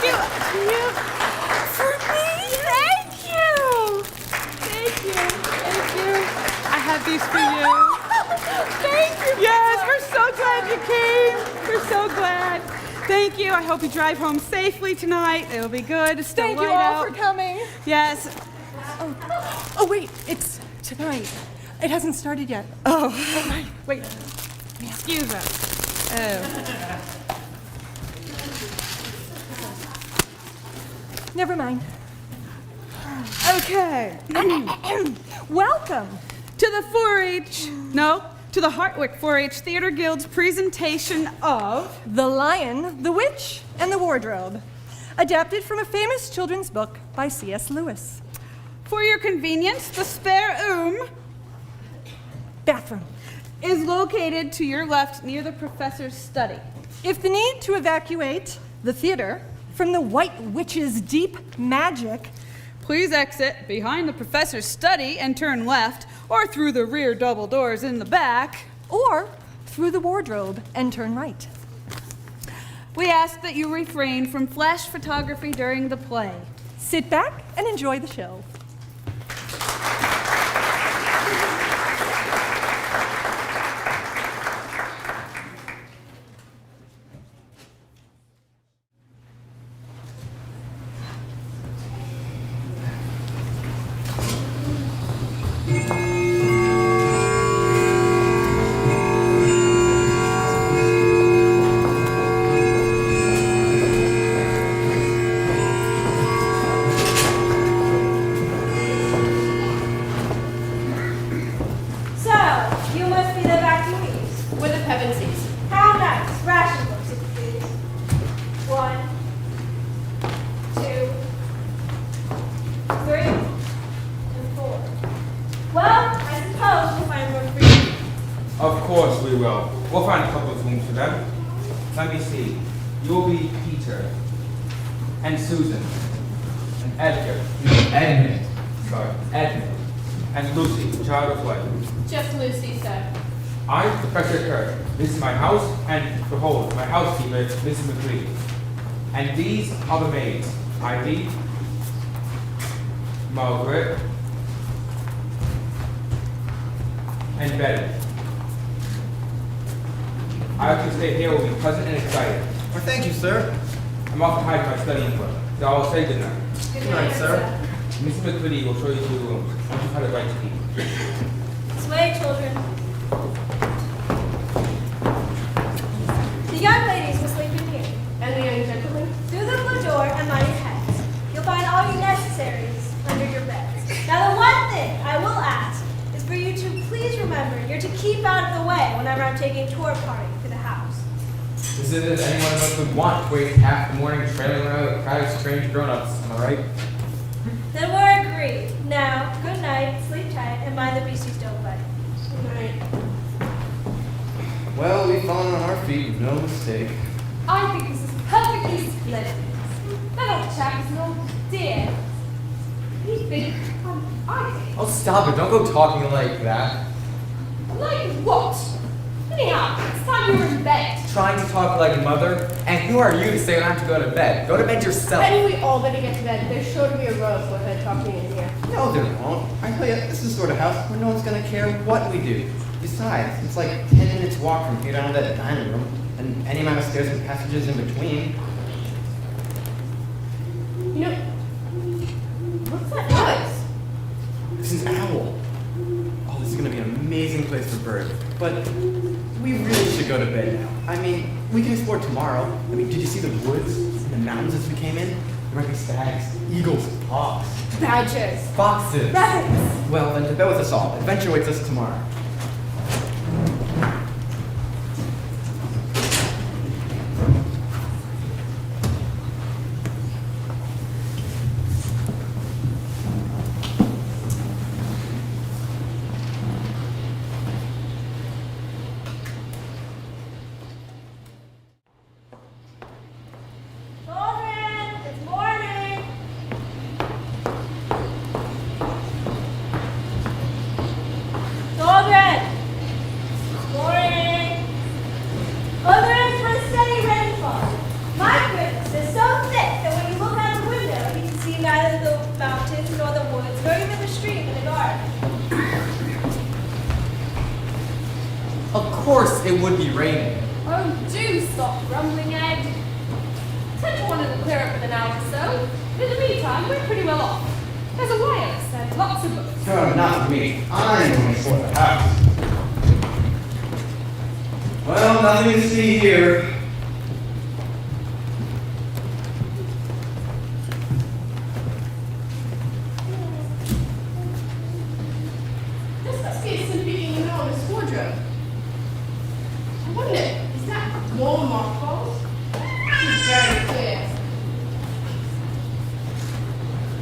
you. For me? Thank you. Thank you. Thank you. I have these for you. Thank you. Yes, we're so glad you came. We're so glad. Thank you. I hope you drive home safely tonight. It'll be good. It's still Thank you light all out. for coming. Yes. Oh, wait, it's tonight. It hasn't started yet. Oh. Wait. Excuse us. Oh. Never mind. Okay. Welcome. To the 4-H, no, to the Hartwick 4-H Theater Guild's presentation of The Lion, the Witch, and the Wardrobe. Adapted from a famous children's book by C.S. Lewis. For your convenience, the spare Bathroom. is located to your left near the professor's study. If the need to evacuate the theater from the White Witch's deep magic, Please exit behind the professor's study and turn left, or through the rear double doors in the back. or through the wardrobe and turn right. We ask that you refrain from flash photography during the play. Sit back and enjoy the show. Of course we will. We'll find a couple of rooms for them. Let me see. You'll be Peter. And Susan. And Edgar. Edmund. Sorry. Edmund. And Lucy, child of what? Just Lucy, sir. I'm Professor Kirk. This is my house, and behold, my housekeeper, Mrs. McCree. And these are the maids. Ivy, Margaret, and Betty. I hope you stay here will be pleasant and exciting. Well, thank you, sir. I'm off to hide my studying book, so I'll say good night. Good night, sir. Mrs. McCready will show you to your rooms once you've had a right to eat. This way, children. The young ladies will sleep in here. And the young gentleman? Through the blue door and mind your heads. You'll find all your necessaries under your beds. Now, the one thing I will ask is for you to please remember you're to keep out of the way whenever I'm taking a tour party to the house. This isn't as any one of us would want to waste half the morning trailing around with a crowd of strange grown-ups. Am I right? Then we're agreed. Now, good night, sleep tight, and mind the beasties don't bite. Good night. Well, we've fallen on our feet, no mistake. I think this is perfectly splendid. That old chap is an old dear. He's big, I think. Oh, stop it. Don't go talking like that. Like what? Anyhow, it's time you were in bed. Trying to talk like mother? And who are you to say I don't have to go to bed? Go to bed yourself. When we all better get to bed, there's sure to be a row for her talking in here. No, there won't. I tell you, this is the sort of house where no one's gonna care what we do. Besides, it's like 10 minutes walk from here down to that dining room, and any amount of stairs and passages in between. You know, what's that noise? This is Owl. Oh, this is gonna be an amazing place for birds. But we really should go to bed now. I mean, we can explore tomorrow. I mean, did you see the woods and the mountains as we came in? There might be stags, eagles, hawks, Badgers. foxes. Rabbits. Well, then to bed with us all. Adventure waits us tomorrow. Children, it's morning. Children. do stop grumbling, Ed. Tend to want to clear up in an hour or so. But in the meantime, we're pretty well off. There's a wireless and lots of books. No, not me. I'm going for the house. Well, nothing to see here. This must be something in the enormous wardrobe. I wonder, is that more mothballs? It's very clear.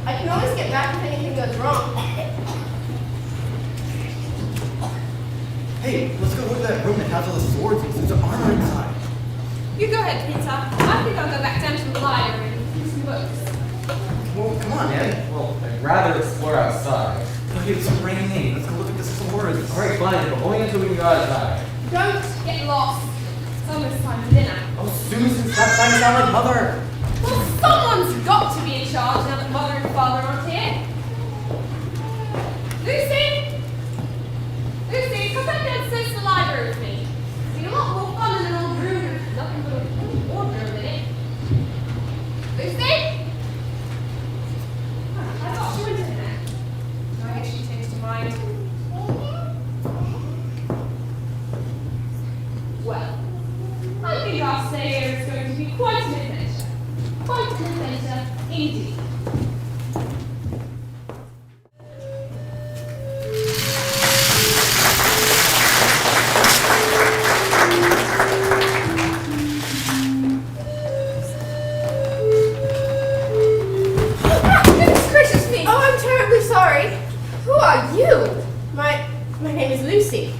I can always get back if anything goes wrong. Hey, let's go look at that room that has all the swords and suits of armor inside. You go ahead, Peter. I think I'll go back down to the library and read some books. Well, come on, Ed. Well, I'd rather explore outside. Okay, it's raining. Let's go look at the swords. Alright, fine, but only until we can go outside. Don't get lost. It's almost time for dinner. Oh, Susan, stop trying to sound like Mother. Well, someone's got to be in charge now that Mother and Father aren't here. Lucy! Lucy, come back downstairs to the library with me. It's been a lot more fun in an old room with nothing but a wardrobe in it. Lucy? I thought she went in there. I guess she changed her mind. Well, I think our stay here is going to be quite an adventure. Quite an adventure indeed. Goodness gracious me! Oh, I'm terribly sorry. Who are you? My name is Lucy.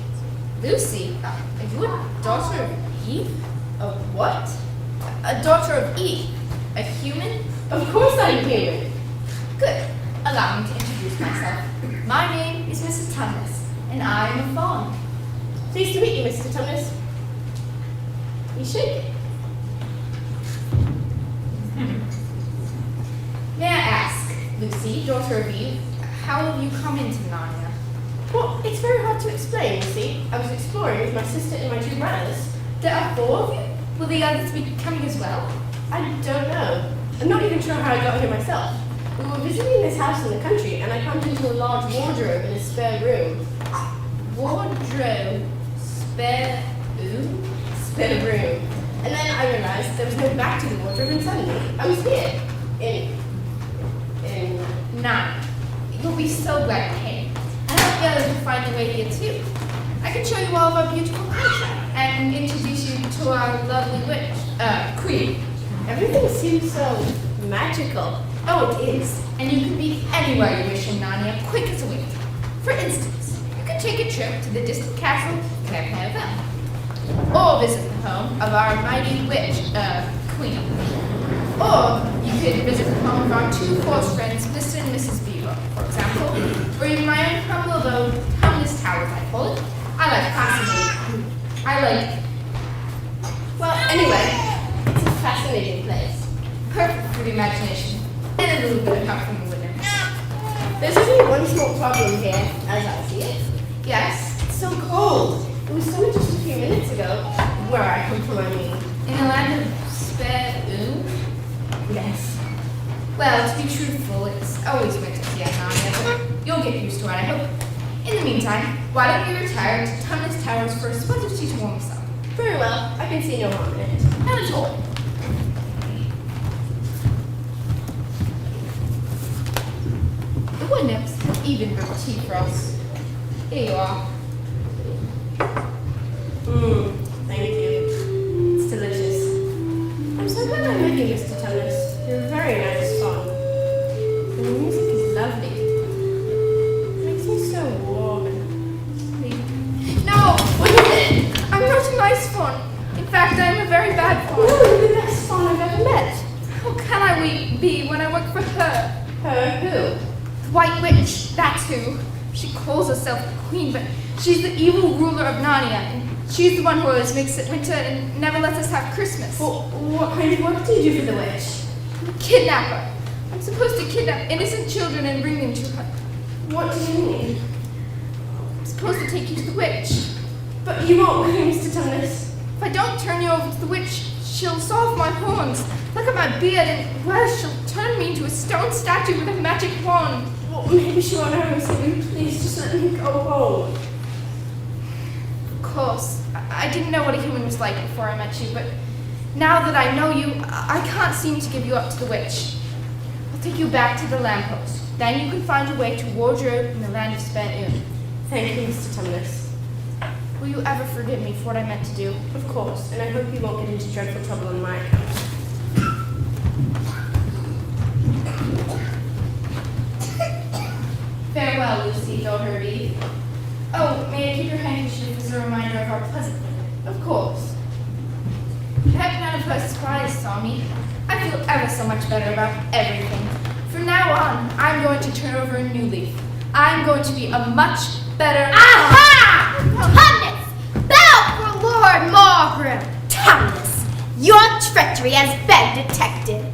Lucy? Are you a daughter of Eve? A what? A daughter of Eve? A human? Of course I'm human. Good. Allow me to introduce myself. My name is Mrs. Tumnus, and I am a fawn. Pleased to meet you, Mr. Tumnus. You shake it. May I ask, Lucy, daughter of Eve, how have you come into Narnia? Well, it's very hard to explain, you see. I was exploring with my sister and my two brothers. There are 4 of you? Will the others be coming as well? I don't know. I'm not even sure how I got here myself. We were visiting this house in the country, and I bumped into a large wardrobe in a spare room. Wardrobe. Spare. Ooh. Spare room. And then I realized there was no back to the wardrobe, and suddenly I was here. In Narnia. You'll be so glad you came. I hope the others will find their way here too. I can show you all of our beautiful culture and introduce you to our lovely witch, queen. Everything seems so magical. Oh, it is. And you can be anywhere you wish in Narnia, quick as a wink. For instance, you could take a trip to the distant castle Clairpaville, or visit the home of our mighty witch, queen. Or you could visit the home of our 2 close friends, Mr. and Mrs. Beaver, for example, or even my own humble abode, Tumnus Towers, I call it. I like fascinating. Well, anyway, it's a fascinating place. Perfect for the imagination, and a little bit of help from the winter. There's only one small problem here, as I see it. Yes, It's so cold. It was summer just a few minutes ago, where I come from, I mean. in a land of spare ooh. Yes. Well, to be truthful, it's always winter here in Narnia, but you'll get used to it, I hope. In the meantime, why don't you retire to Tumnus Towers for a spot of tea to warm yourself? Very well. I can see no harm in it. Not at all. The wood nymphs have even brewed tea for us. Here you are. Thank you. It's delicious. I'm so glad I met you, Mr. Tumnus. You're a very nice fun. And the music is lovely. It makes me so warm and sleepy. No! What is it? I'm not a nice fawn. In fact, I'm a very bad fawn. Oh, you're the best fun I've ever met. How can I be when I work for her? Her who? The White Witch, that's who. She calls herself the Queen, but she's the evil ruler of Narnia, and she's the one who always makes it winter and never lets us have Christmas. Well, what kind of work do you do for the witch? Kidnapper. I'm supposed to kidnap innocent children and bring them to her. What do you mean? I'm supposed to take you to the witch. But you won't with me, Mr. Tumnus. If I don't turn you over to the witch, she'll saw off my horns, look at my beard, and, well, she'll turn me into a stone statue with a magic wand. Well, maybe she won't hurt me, so please just let me go home. Of course, I didn't know what a human was like before I met you, but now that I know you, I can't seem to give you up to the witch. I'll take you back to the lamppost. Then you can find your way to wardrobe in the land of Spent. Thank you, Mr. Tumnus. Will you ever forgive me for what I meant to do? Of course, and I hope you won't get into dreadful trouble on my account. Farewell, Lucy, daughter of Eve. Oh, may I keep your handkerchief as a reminder of our pleasant visit? Of course. I hope none of her spies saw me. I feel ever so much better about everything. From now on, I'm going to turn over a new leaf. I'm going to be a much better... Aha! Tumnus! Bow for Lord Margrave! Tumnus, your treachery has been detected.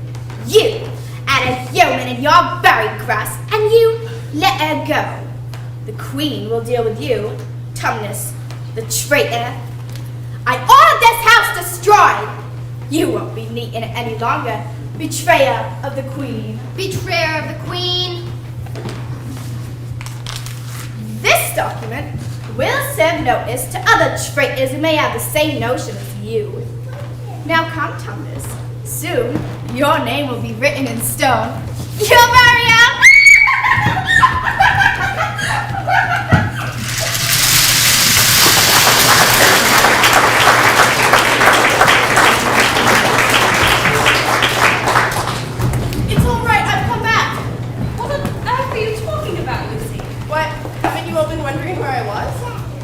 You add a human in your buried grass, and you let her go. The queen will deal with you, Tumnus, the traitor. I order this house destroyed. You won't be neat in it any longer, betrayer of the queen. Betrayer of the queen. This document will serve notice to other traitors who may have the same notion as you. Now come, Tumnus. Soon, your name will be written in stone. Your very own. It's all right, I've come back. What on earth are you talking about, Lucy? What? Haven't you all been wondering where I was?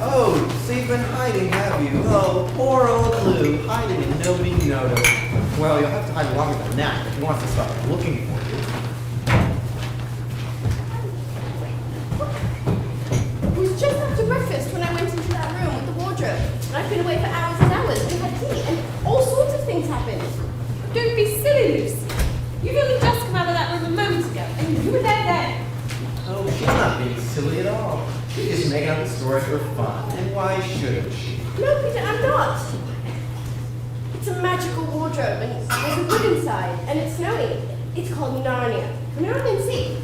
Oh, so you've been hiding, have you? Oh, poor old Lou, hiding and nobody noticed. Well, you'll have to hide longer than that if he wants to stop looking for you. It was just after breakfast when I went into that room with the wardrobe. And I've been away for hours and hours. We had tea and all sorts of things happened. Don't be silly, Lucy. You've only just come out of that room a moment ago, and you were there then. Oh, she's not being silly at all. She's just making up the story for fun. And why shouldn't she? No, Peter, I'm not. It's a magical wardrobe and there's a wood inside and it's snowing. It's called Narnia. Come out and see.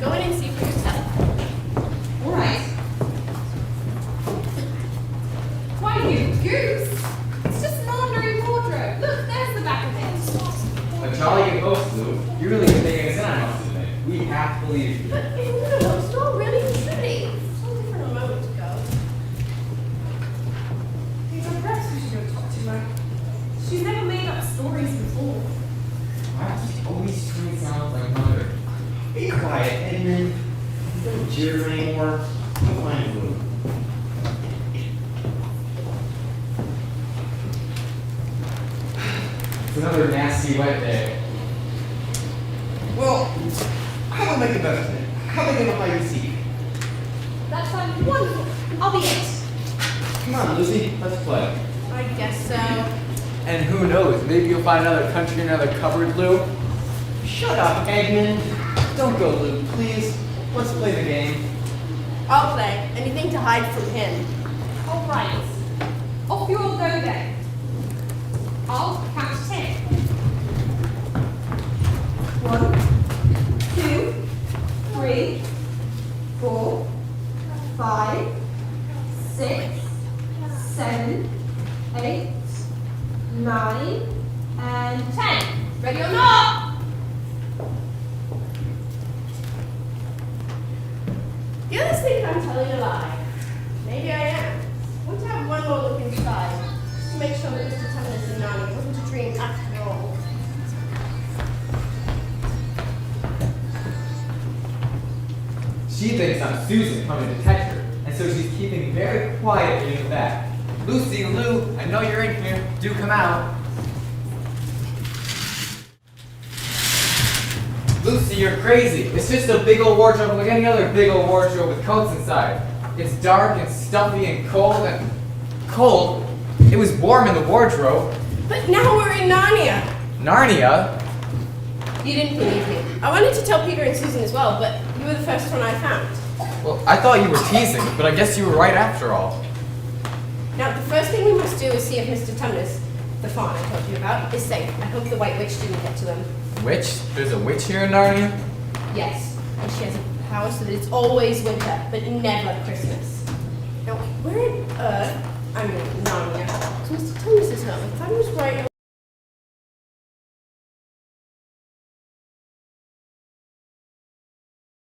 Go in and see for yourself. All right. Why, you goose? It's just an ordinary wardrobe. Look, there's the back of it. A jolly good host, Lou. You really been taking us in, I must admit. We have to believe you. But it wasn't a host all really pretty. So different a moment ago. Perhaps we should go talk to her. She's never made up stories before. Why does she always scream sounds like mother? Be quiet, Edmund. Don't jeer anymore. You'll find Lou. It's another nasty wet day. Well, how about make the best of it? How about get a hide and seek? That sounds wonderful. I'll be it. Come on, Lucy, let's play. I guess so. And who knows, maybe you'll find another country, another cupboard, Lou. Shut up, Edmund. Don't go, Lou, please. Let's play the game. I'll play. Anything to hide from him. All right. Off you all go then. I'll count to 10. 1, 2, 3, 4, 5, 6, 7, 8, 9, and 10. Ready or not? The others think I'm telling a lie. Maybe I am. I want to have one more look inside, just to make sure that Mr. Tumnus and Narnia wasn't a dream after all. She thinks I'm Susan coming to detect her, and so she's keeping very quiet in the back. Lucy, Lou, I know you're in here. Do come out. Lucy, you're crazy. It's just a big old wardrobe like any other big old wardrobe with coats inside. It's dark and stuffy and cold and... Cold? It was warm in the wardrobe. But now we're in Narnia. Narnia? You didn't believe me. I wanted to tell Peter and Susan as well, but you were the first one I found. Well, I thought you were teasing, but I guess you were right after all. Now, the first thing we must do is see if Mr. Tumnus, the fawn I told you about, is safe. I hope the White Witch didn't get to him. Witch? There's a witch here in Narnia? Yes, and she has a power so that it's always winter, but never Christmas. Now, where in Narnia? So Mr. Tumnus is home. I thought he was right.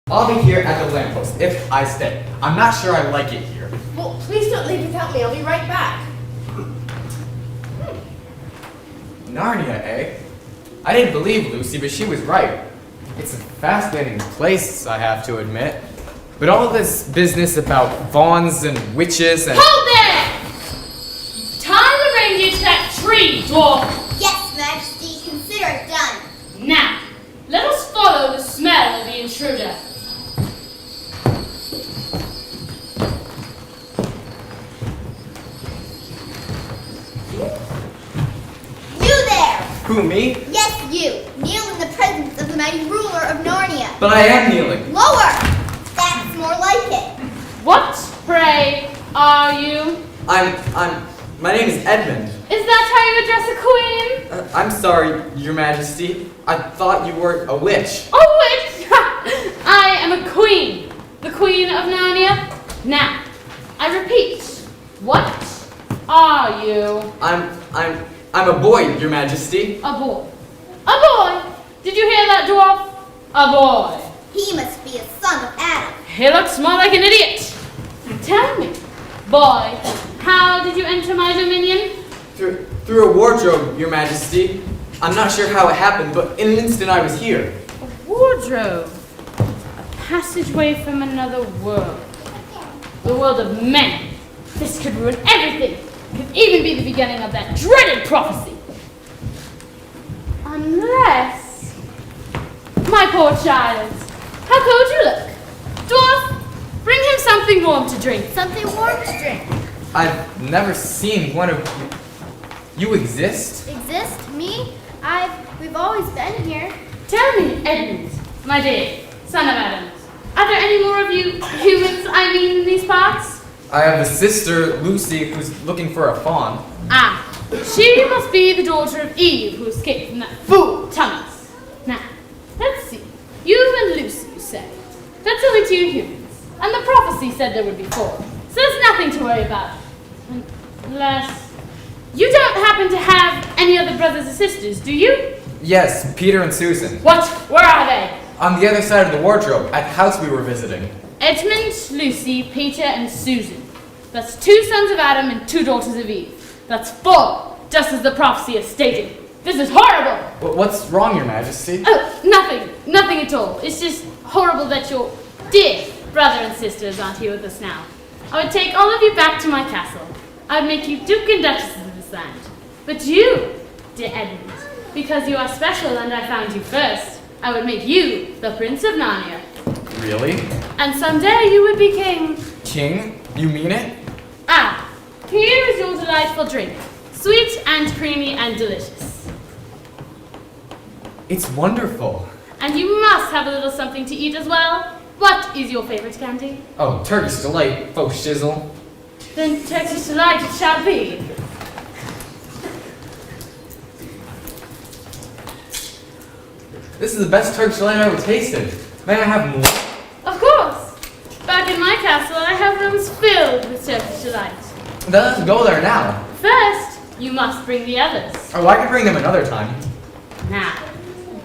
I'll be here at the lamppost if I stay. I'm not sure I like it here. Well, please don't leave without me. I'll be right back. Narnia, eh? I didn't believe Lucy, but she was right. It's a fascinating place, I have to admit. But all this business about fawns and witches and... Hold there! Tie the reindeer to that tree, dwarf! Yes, Majesty, consider it done. Now, let us follow the smell of the intruder. You there! Who, me? Yes, you. Kneel in the presence of the mighty ruler of Narnia. But I am kneeling. Lower! That's more like it. What, pray, are you? My name is Edmund. Is that how you address a queen? I'm sorry, Your Majesty. I thought you were a witch. A witch? I am a queen. The queen of Narnia. Now, I repeat, what are you? I'm a boy, Your Majesty. A boy. A boy? Did you hear that, dwarf? A boy. He must be a son of Adam. He looks more like an idiot. Tell me, boy, how did you enter my dominion? Through a wardrobe, Your Majesty. I'm not sure how it happened, but in an instant I was here. A wardrobe. A passageway from another world. The world of men. This could ruin everything. Could even be the beginning of that dreaded prophecy. Unless... My poor child. How cold you look. Dwarf, bring him something warm to drink. Something warm to drink. I've never seen one of you. You exist? Exist? Me? We've always been here. Tell me, Edmund, my dear, son of Adam, are there any more of you humans, in these parts? I have a sister, Lucy, who's looking for a fawn. Ah, she must be the daughter of Eve who escaped from that fool, Tumnus. Now, let's see. You and Lucy, you say. That's only 2 humans. And the prophecy said there would be 4. So there's nothing to worry about. Unless... You don't happen to have any other brothers or sisters, do you? Yes, Peter and Susan. What? Where are they? On the other side of the wardrobe, at the house we were visiting. Edmund, Lucy, Peter, and Susan. That's 2 sons of Adam and 2 daughters of Eve. That's 4, just as the prophecy has stated. This is horrible! What's wrong, Your Majesty? Oh, nothing. Nothing at all. It's just horrible that your dear brother and sisters aren't here with us now. I would take all of you back to my castle. I would make you Duke and Duchess of this land. But you, dear Edmund, because you are special and I found you first, I would make you the Prince of Narnia. Really? And someday you would be king. King? You mean it? Ah, here is your delightful drink. Sweet and creamy and delicious. It's wonderful. And you must have a little something to eat as well. What is your favorite candy? Oh, Turkish delight, faux shizzle. Then Turkish delight it shall be. This is the best Turkish delight I've ever tasted. May I have more? Of course. Back in my castle, I have rooms filled with Turkish delight. Then let's go there now. First, you must bring the others. Oh, I can bring them another time. Now,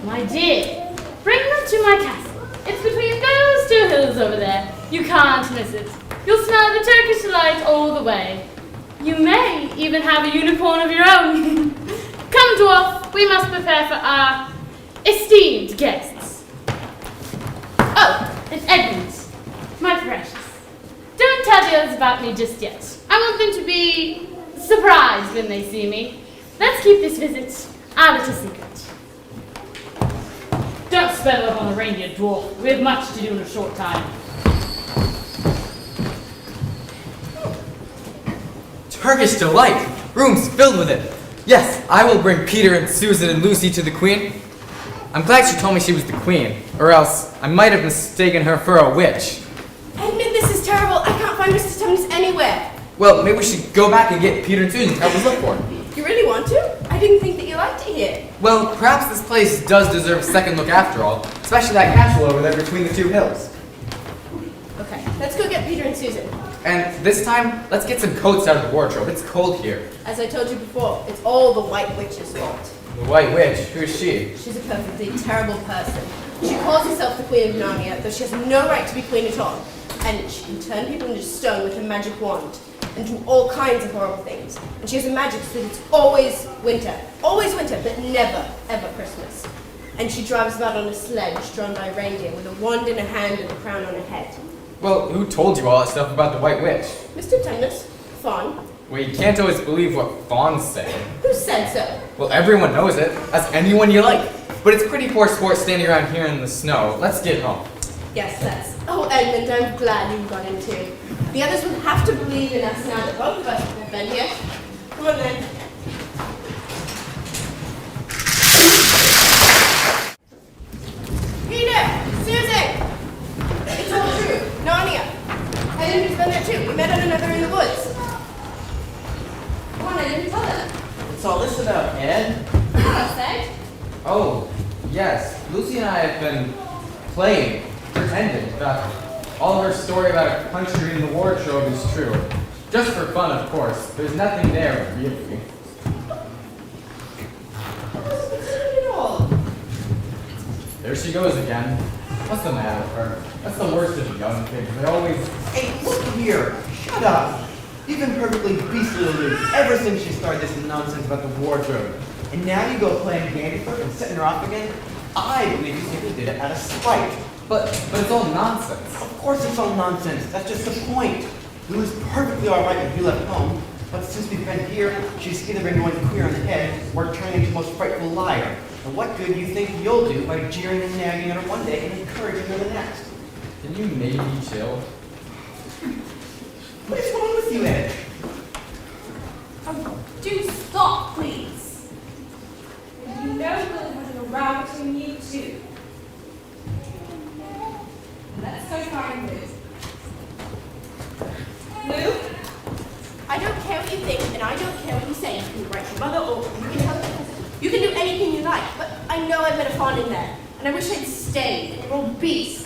my dear, bring them to my castle. It's between those 2 hills over there. You can't miss it. You'll smell the Turkish delight all the way. You may even have a unicorn of your own. Come, dwarf, we must prepare for our esteemed guests. Oh, it's Edmund, my precious. Don't tell the others about me just yet. I want them to be surprised when they see me. Let's keep this visit our little secret. Don't spell it on a reindeer, dwarf. We have much to do in a short time. Turkish delight! Rooms filled with it! Yes, I will bring Peter and Susan and Lucy to the Queen. I'm glad she told me she was the Queen, or else I might have mistaken her for a witch. Edmund, this is terrible. I can't find Mr. Tumnus anywhere. Well, maybe we should go back and get Peter and Susan to help us look for it. You really want to? I didn't think that you liked it here. Well, perhaps this place does deserve a second look after all, especially that castle over there between the two hills. Okay, let's go get Peter and Susan. And this time, let's get some coats out of the wardrobe. It's cold here. As I told you before, it's all the White Witch's fault. The White Witch, who is she? She's a perfectly terrible person. She calls herself the Queen of Narnia, though she has no right to be queen at all. And she can turn people into stone with her magic wand, and do all kinds of horrible things. And she has a magic so that it's always winter, but never, ever Christmas. And she drives about on a sledge drawn by reindeer with a wand in her hand and a crown on her head. Well, who told you all that stuff about the White Witch? Mr. Tumnus, Fawn. Well, you can't always believe what fawns say. Who said so? Well, everyone knows it. Ask anyone you like. But it's pretty poor sport standing around here in the snow. Let's get home. Yes, that's. Oh, Edmund, I'm glad you got in too. The others will have to believe in us now that both of us have been here. Come on then. Peter! Susan! It's all true. Narnia. Edmund's been there too. We met one another in the woods. Come on, I didn't tell them. What's all this about, Ed? What's that? Oh, yes. Lucy and I have been playing, pretending that all of her story about a country in the wardrobe is true. Just for fun, of course. There's nothing there, really. There she goes again. What's the matter with her? That's the worst of the young kids. They always... Hey, look here. Shut up. You've been perfectly beastly aloof ever since you started this nonsense about the wardrobe. And now you go playing Dandyfoot and setting her off again? I believe you simply did it out of spite. But it's all nonsense. Of course it's all nonsense. That's just the point. Lou was perfectly all right when you left home. But since we've been here, she's either been going queer on the head or turning into the most frightful liar. And what good do you think you'll do by jeering and nagging at her one day and encouraging her the next? Can you maybe chill? What is wrong with you, Ed? Oh, do stop, please. You know Lily has a row between you two. Let's go find Lou. Lou? I don't care what you think, and I don't care what you say. You can write your mother, or you can help her. You can do anything you like, but I know I've met a fawn in there, and I wish I'd stayed, and you're all beasts.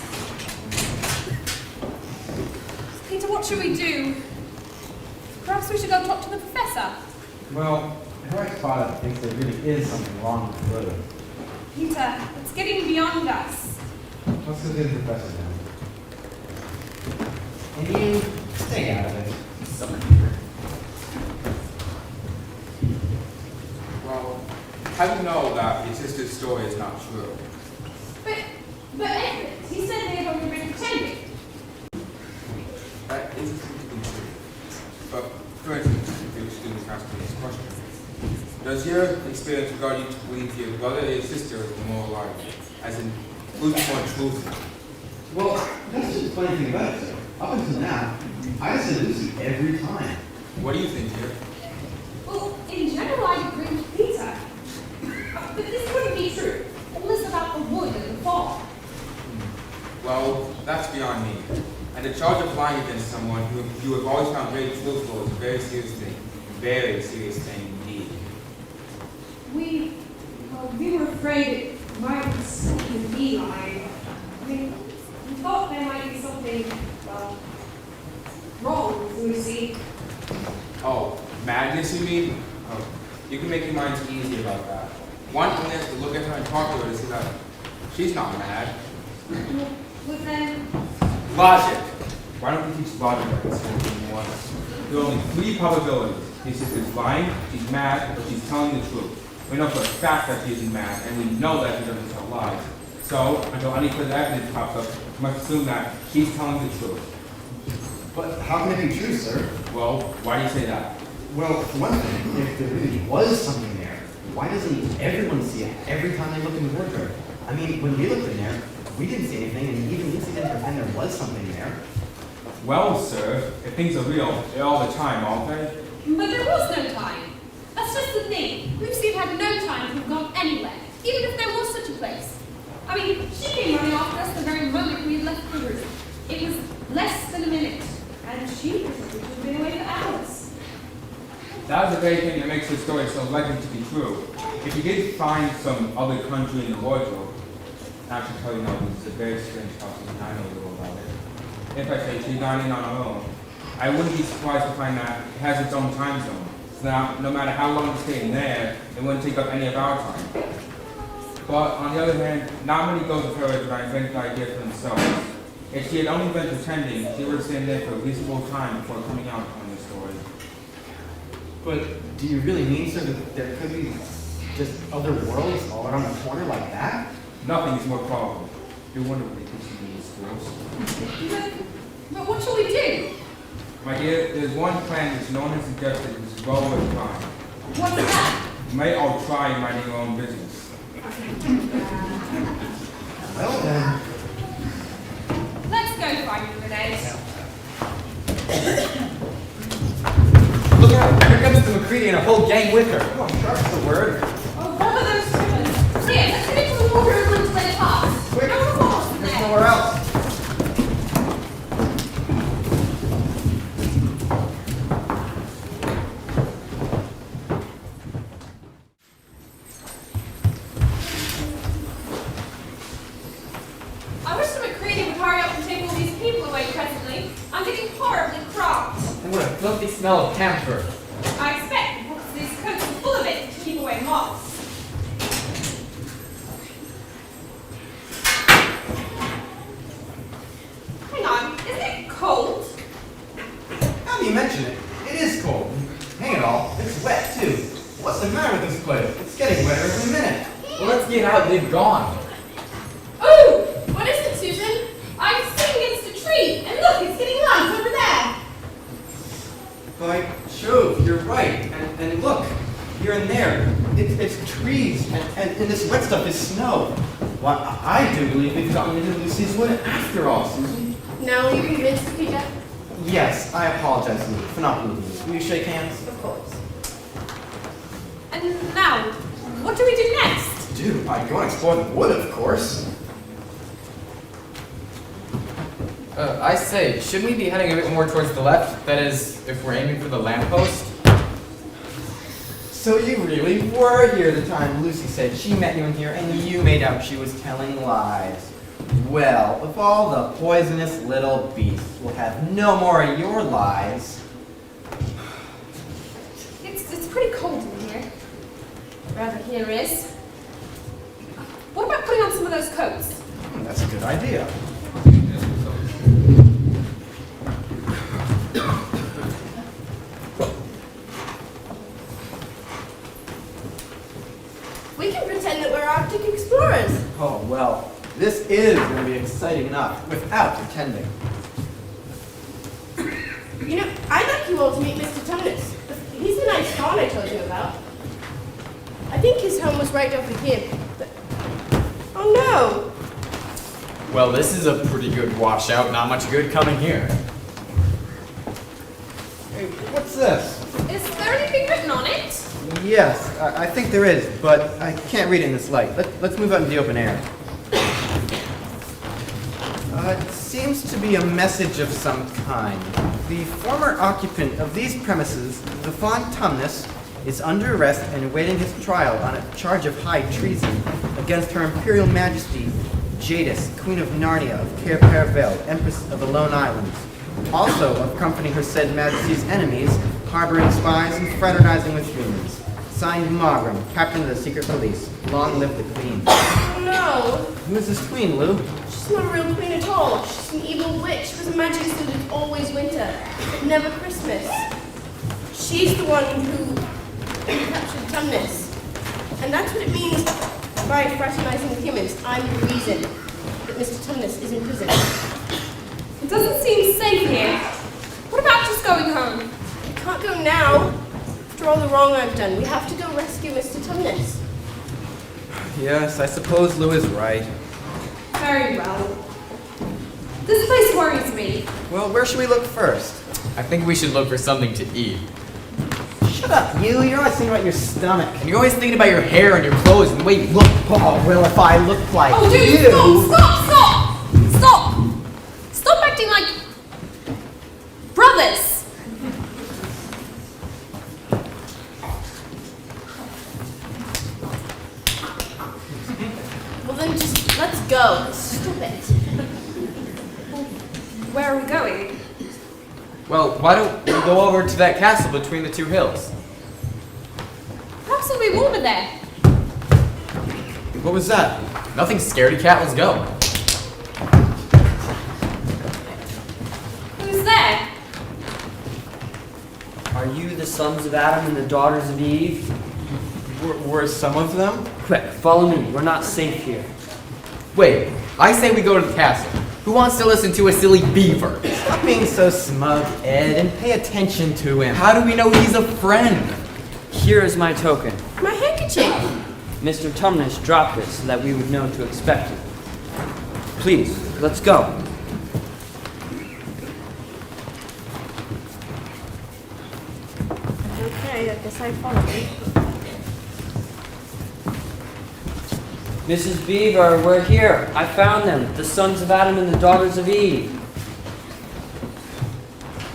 Peter, what should we do? Perhaps we should go talk to the professor. Well, Harry's father thinks there really is something wrong with the brother. Peter, it's getting beyond us. Let's go to the professor now. And you stay out of it. Well, how do you know that your sister's story is not true? But Edmund, he said they had only been pretending. That is completely true. But, for instance, if your students ask me this question, does your experience regard you to believe your brother or your sister is the moral liar? As in, who's more truthful? Well, that's just the funny thing about it, sir. Up until now, I said Lucy every time. What do you think, dear? Well, in general, I agree with Peter. But this wouldn't be true. All this about the wood and the fall. Well, that's beyond me. And the charge of lying against someone who you have always found very truthful is a very serious thing. Very serious thing indeed. We were afraid it might be lying. I mean, we thought there might be something, wrong with Lucy. Oh, madness, you mean? Oh, you can make your minds easy about that. One thing is to look at her and talk to her to see that she's not mad. But then, Logic. Why don't we teach logic at school one? There are only three probabilities. Your sister's lying, she's mad, or she's telling the truth. We know for a fact that she isn't mad, and we know that she doesn't tell lies. So, until any further evidence pops up, we must assume that she's telling the truth. But how can it be true, sir? Well, why do you say that? Well, for one thing, if there really was something there, why doesn't everyone see it every time they look in the wardrobe? I mean, when we looked in there, we didn't see anything, and even Lucy didn't pretend there was something there. Well, sir, if things are real, they're all the time, aren't they? but there was no time. That's just the thing. Lucy had no time to have gone anywhere, even if there was such a place. I mean, she came running after us the very moment we had left the room. It was less than a minute, and she presumably had been away for hours. That was the very thing that makes this story so likely to be true. If you did find some other country in the wardrobe, I should tell you now, it's a very strange house and I know a little about it. If I say she's dining on her own, I wouldn't be surprised to find that it has its own time zone. So now, no matter how long you stay in there, it wouldn't take up any of our time. But on the other hand, not many girls of hers would invent the idea for themselves. If she had only been pretending, she would have stayed there for a reasonable time before coming out on this story. But do you really mean, sir, that there could be just other worlds all around the corner like that? Nothing is more probable. You wonder what they teach in these schools. But what shall we do? My dear, there's one plan which no one has suggested which is well worth trying. What's that? You may all try minding your own business. Well then. Let's go find you, Renee. Look out! Here comes the McCready and a whole gang with her. Come on, sharp's the word. Oh, what are those swimmers? Here, let's get into the water and run to let it pass. Quick, No remorse in there's there. nowhere else. I wish the McCready would hurry up and take all these people away presently. I'm getting horribly cramped. And what a filthy smell of camphor. I expect because these coats are full of it to keep away moths. Hang on, isn't it cold? Now that you mention it, it is cold. Hang it all, it's wet too. What's the matter with this place? It's getting wetter every minute. Well, let's get out. They've gone. Oh! What is it, Susan? I'm sitting against a tree, and look, it's getting light over there. By Jove, you're right. And look, here and there, it's trees, and this wet stuff is snow. Well, I do believe we've gotten into Lucy's wood after all, Susan. Now are you convinced, Peter? Yes, I apologize, Lucy, for not believing you. Will you shake hands? Of course. And now, what do we do next? Do I go and explore the wood, of course. I say, shouldn't we be heading a bit more towards the left? That is, if we're aiming for the lamppost? So you really were here the time Lucy said she met you in here and you made out she was telling lies. Well, if all the poisonous little beasts will have no more of your lies. It's pretty cold in here. Rather here is. What about putting on some of those coats? That's a good idea. We can pretend that we're Arctic explorers. Oh, well, this is going to be exciting enough without pretending. You know, I'd like you all to meet Mr. Tumnus. He's the nice fawn I told you about. I think his home was right over here, but... Oh no! Well, this is a pretty good washout. Not much good coming here. Hey, what's this? Is there anything written on it? Yes, I think there is, but I can't read it in this light. Let's move out in the open air. It seems to be a message of some kind. The former occupant of these premises, the Fawn Tumnus, is under arrest and awaiting his trial on a charge of high treason against Her Imperial Majesty, Jadis, Queen of Narnia of Cair Paravel, Empress of the Lone Islands. Also of accompanying her said Majesty's enemies, harboring spies and fraternizing with humans. Signed Margram, Captain of the Secret Police. Long live the Queen. Oh no! Who is this Queen, Lou? She's not a real queen at all. She's an evil witch with a magic suit that's always winter, never Christmas. She's the one who captured Tumnus. And that's what it means by fraternizing with humans. I'm the reason that Mr. Tumnus is in prison. It doesn't seem safe here. What about just going home? We can't go now. After all the wrong I've done, we have to go rescue Mr. Tumnus. Yes, I suppose Lou is right. Very well. This place worries me. Well, where should we look first? I think we should look for something to eat. Shut up, you. You're always thinking about your stomach. And you're always thinking about your hair and your clothes and the way you look. Oh, well, if I look like Oh, dude, you... Stop! Stop acting like brothers. Let's go. Stupid. Where are we going? Well, why don't we go over to that castle between the two hills? Perhaps it'll be warmer there. What was that? Nothing, scaredy cat, let's go. Who's there? Are you the sons of Adam and the daughters of Eve? Were some of them? Quick, follow me. We're not safe here. Wait, I say we go to the castle. Who wants to listen to a silly beaver? Stop being so smug, Ed, and pay attention to him. How do we know he's a friend? Here is my token. My handkerchief. Mr. Tumnus dropped it so that we would know to expect it. Please, let's go. Okay, I guess I follow you. Mrs. Beaver, we're here. I found them, the sons of Adam and the daughters of Eve.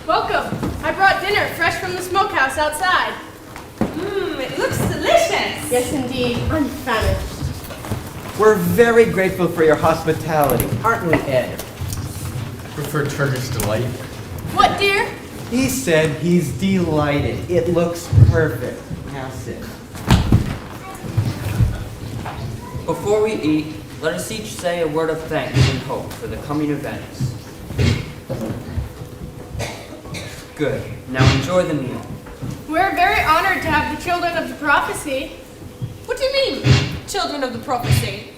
Welcome. I brought dinner fresh from the smokehouse outside. It looks delicious. Yes, indeed. I'm famished. We're very grateful for your hospitality, aren't we, Ed? I prefer Turkish delight. What, dear? He said he's delighted. It looks perfect. Now sit. Before we eat, let us each say a word of thanks and hope for the coming events. Good. Now enjoy the meal. We're very honored to have the children of the prophecy. What do you mean, children of the prophecy?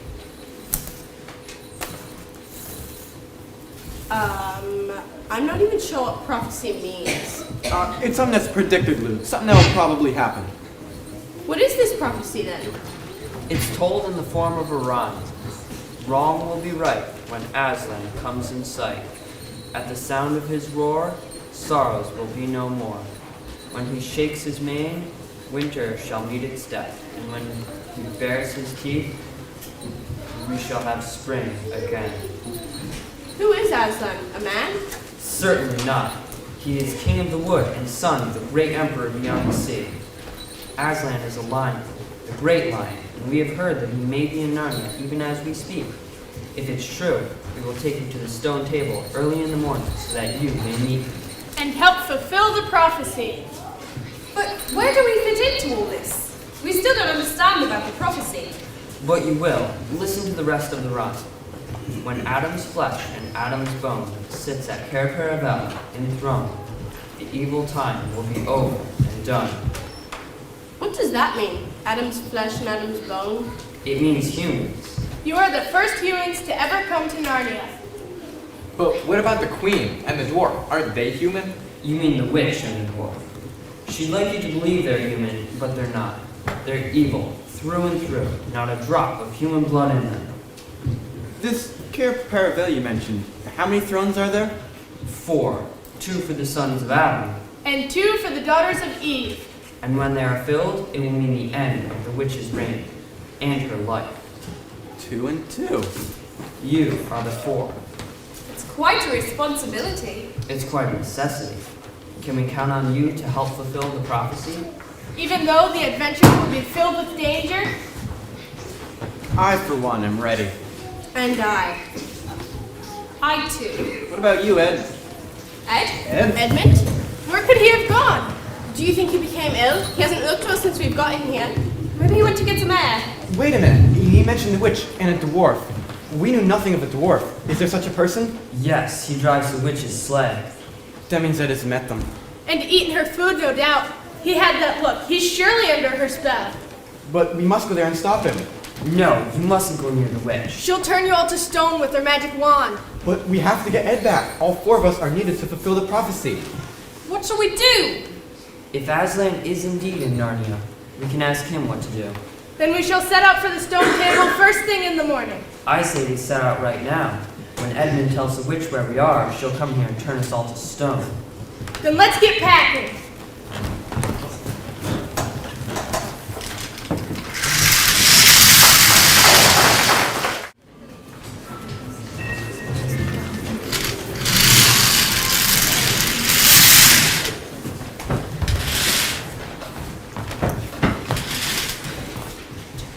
I'm not even sure what prophecy means. It's something that's predicted, Luke. Something that will probably happen. What is this prophecy then? It's told in the form of a rhyme. Wrong will be right when Aslan comes in sight. At the sound of his roar, sorrows will be no more. When he shakes his mane, winter shall meet its death. And when he bares his teeth, we shall have spring again. Who is Aslan? A man? Certainly not. He is king of the wood and son of the great emperor beyond the sea. Aslan is a lion, the great lion, and we have heard that he may be in Narnia even as we speak. If it's true, we will take him to the stone table early in the morning so that you may meet him. And help fulfill the prophecy. But where do we fit into all this? We still don't understand about the prophecy. But you will. Listen to the rest of the rhyme. When Adam's flesh and Adam's bone sits at Cair Paravel enthroned, the evil time will be over and done. What does that mean? Adam's flesh and Adam's bone? It means humans. You are the first humans to ever come to Narnia. But what about the queen and the dwarf? Aren't they human? You mean the witch and the dwarf. She'd like you to believe they're human, but they're not. They're evil, through and through, not a drop of human blood in them. This Cair Paravel you mentioned, how many thrones are there? 4, 2 for the sons of Adam, And 2 for the daughters of Eve. and when they are filled, it will mean the end of the witch's reign and her life. 2 and 2. You are the 4. It's quite a responsibility. It's quite a necessity. Can we count on you to help fulfill the prophecy? Even though the adventure will be filled with danger. I, for one, am ready. And I. I too. What about you, Ed? Ed? Edmund? Where could he have gone? Do you think he became ill? He hasn't looked to us since we've gotten here. Maybe he went to get some air. Wait a minute. He mentioned the witch and a dwarf. We knew nothing of a dwarf. Is there such a person? Yes, he drives the witch's sleigh. That means Ed has met them. And eaten her food, no doubt. He had that look. He's surely under her spell. But we must go there and stop him. No, you mustn't go near the witch. She'll turn you all to stone with her magic wand. But we have to get Ed back. All 4 of us are needed to fulfill the prophecy. What shall we do? If Aslan is indeed in Narnia, we can ask him what to do. Then we shall set out for the stone table first thing in the morning. I say we set out right now. When Edmund tells the witch where we are, she'll come here and turn us all to stone. Then let's get packing.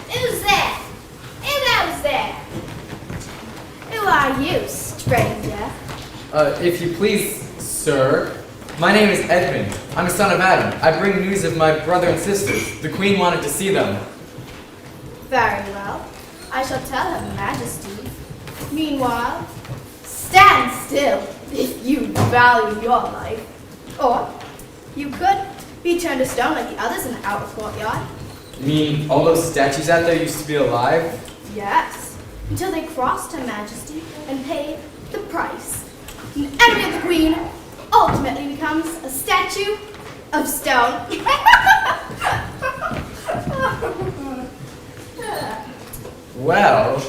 Who's there? Who goes there? are you, stranger? If you please, sir. My name is Edmund. I'm a son of Adam. I bring news of my brother and sisters. The Queen wanted to see them. Very well. I shall tell her majesty. Meanwhile, stand still if you value your life. Or you could be turned to stone like the others in the outer courtyard. You mean all those statues out there used to be alive? Yes, until they crossed her majesty and paid the price. An enemy of the Queen ultimately becomes a statue of stone. Well,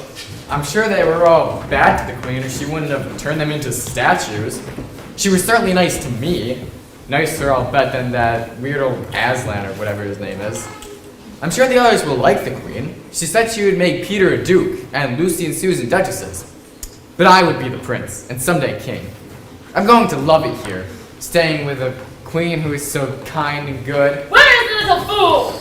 I'm sure they were all bad to the Queen or she wouldn't have turned them into statues. She was certainly nice to me. Nicer, I'll bet, than that weird old Aslan or whatever his name is. I'm sure the others will like the Queen. She said she would make Peter a duke and Lucy and Susan duchesses. But I would be the prince and someday king. I'm going to love it here, staying with a queen who is so kind and good. Where is the little fool?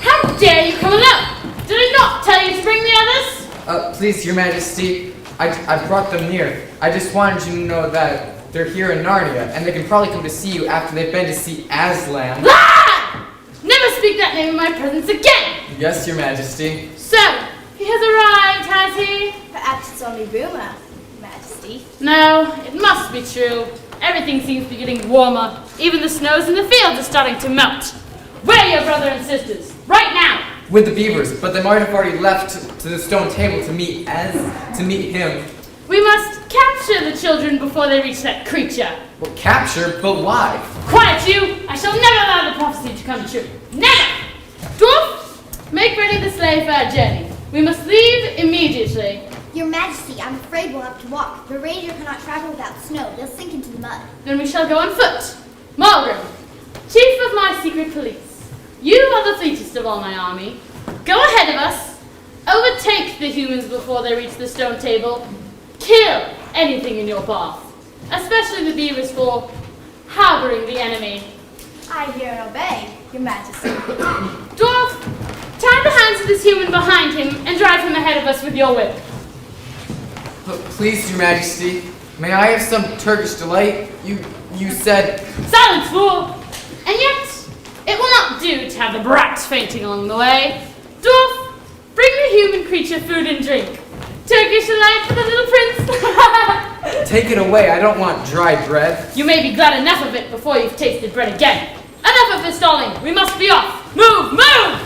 How dare you come alone? Did I not tell you to bring the others? Please, your majesty, I brought them here. I just wanted you to know that they're here in Narnia, and they can probably come to see you after they've been to see Aslan. Ah! Never speak that name in my presence again! Yes, your majesty. So, he has arrived, has he? Perhaps it's only rumor, majesty. No, it must be true. Everything seems to be getting warmer. Even the snows in the fields are starting to melt. Where are your brother and sisters? Right now! With the beavers, but they might have already left to the stone table to meet him. We must capture the children before they reach that creature. Well, capture, but why? Quiet you! I shall never allow the prophecy to come true. Never! Dwarf, make ready the sleigh for our journey. We must leave immediately. Your majesty, I'm afraid we'll have to walk. The reindeer cannot travel without snow. They'll sink into the mud. Then we shall go on foot. Margaret, chief of my secret police, you are the fleetest of all my army. Go ahead of us. Overtake the humans before they reach the stone table. Kill anything in your path, especially the beavers for harboring the enemy. I hear and obey, your majesty. Dwarf, tie the hands of this human behind him and drive him ahead of us with your whip. Please, your majesty, may I have some Turkish delight? You said... Silence, fool! And yet, it will not do to have the brats fainting along the way. Dwarf, bring the human creature food and drink. Turkish delight for the little prince. Take it away, I don't want dry bread. You may be glad enough of it before you've tasted bread again. Enough of this stalling, we must be off. Move, move!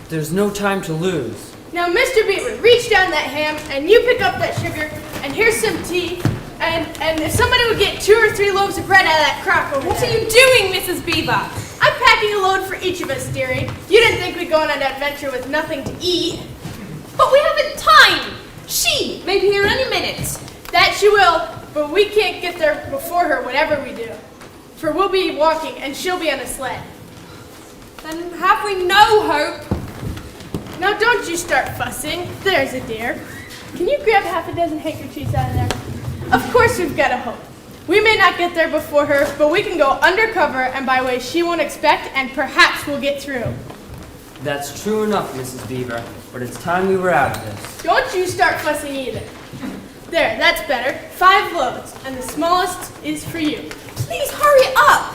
There's no time to lose. Now, Mr. Beaver, reach down that ham, and you pick up that sugar, and here's some tea, and if somebody would get 2 or 3 loaves of bread out of that crock over What there. are you doing, Mrs. Beaver? I'm packing a load for each of us, dearie. You didn't think we'd go on an adventure with nothing to eat. But we haven't time. She may be here any minute. That she will, but we can't get there before her, whatever we do. For we'll be walking, and she'll be on a sled. Then have we no hope? Now don't you start fussing. There's a dear. Can you grab half a dozen handkerchiefs out of there? Of course we've got a hope. We may not get there before her, but we can go undercover and by ways she won't expect, and perhaps we'll get through. That's true enough, Mrs. Beaver, but it's time we were out of this. Don't you start fussing either. There, that's better. 5 loads, and the smallest is for you. Please hurry up.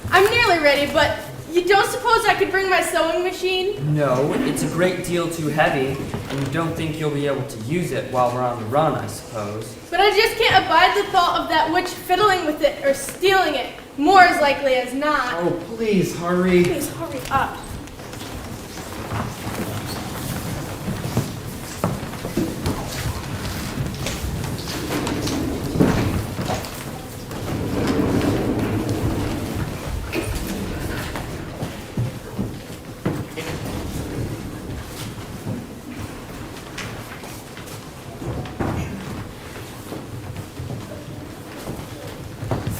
I'm nearly ready, but you don't suppose I could bring my sewing machine? No, it's a great deal too heavy, and you don't think you'll be able to use it while we're on the run, I suppose. But I just can't abide the thought of that witch fiddling with it or stealing it. More as likely as not. Oh, please, hurry. Please hurry up.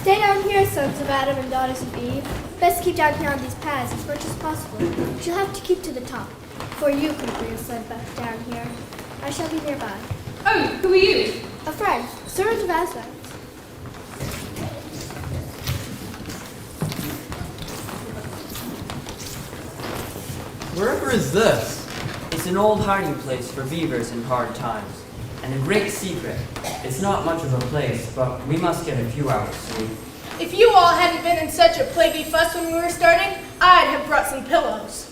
Stay down here, sons of Adam and daughters of Eve. Best keep down here on these paths as much as possible. But you'll have to keep to the top, for you can bring your sled back down here. I shall be nearby. Oh, who are you? A friend, servant of Aslan. Wherever is this? It's an old hiding place for beavers in hard times, and a great secret. It's not much of a place, but we must get a few hours sleep. If you all hadn't been in such a plaguey fuss when we were starting, I'd have brought some pillows.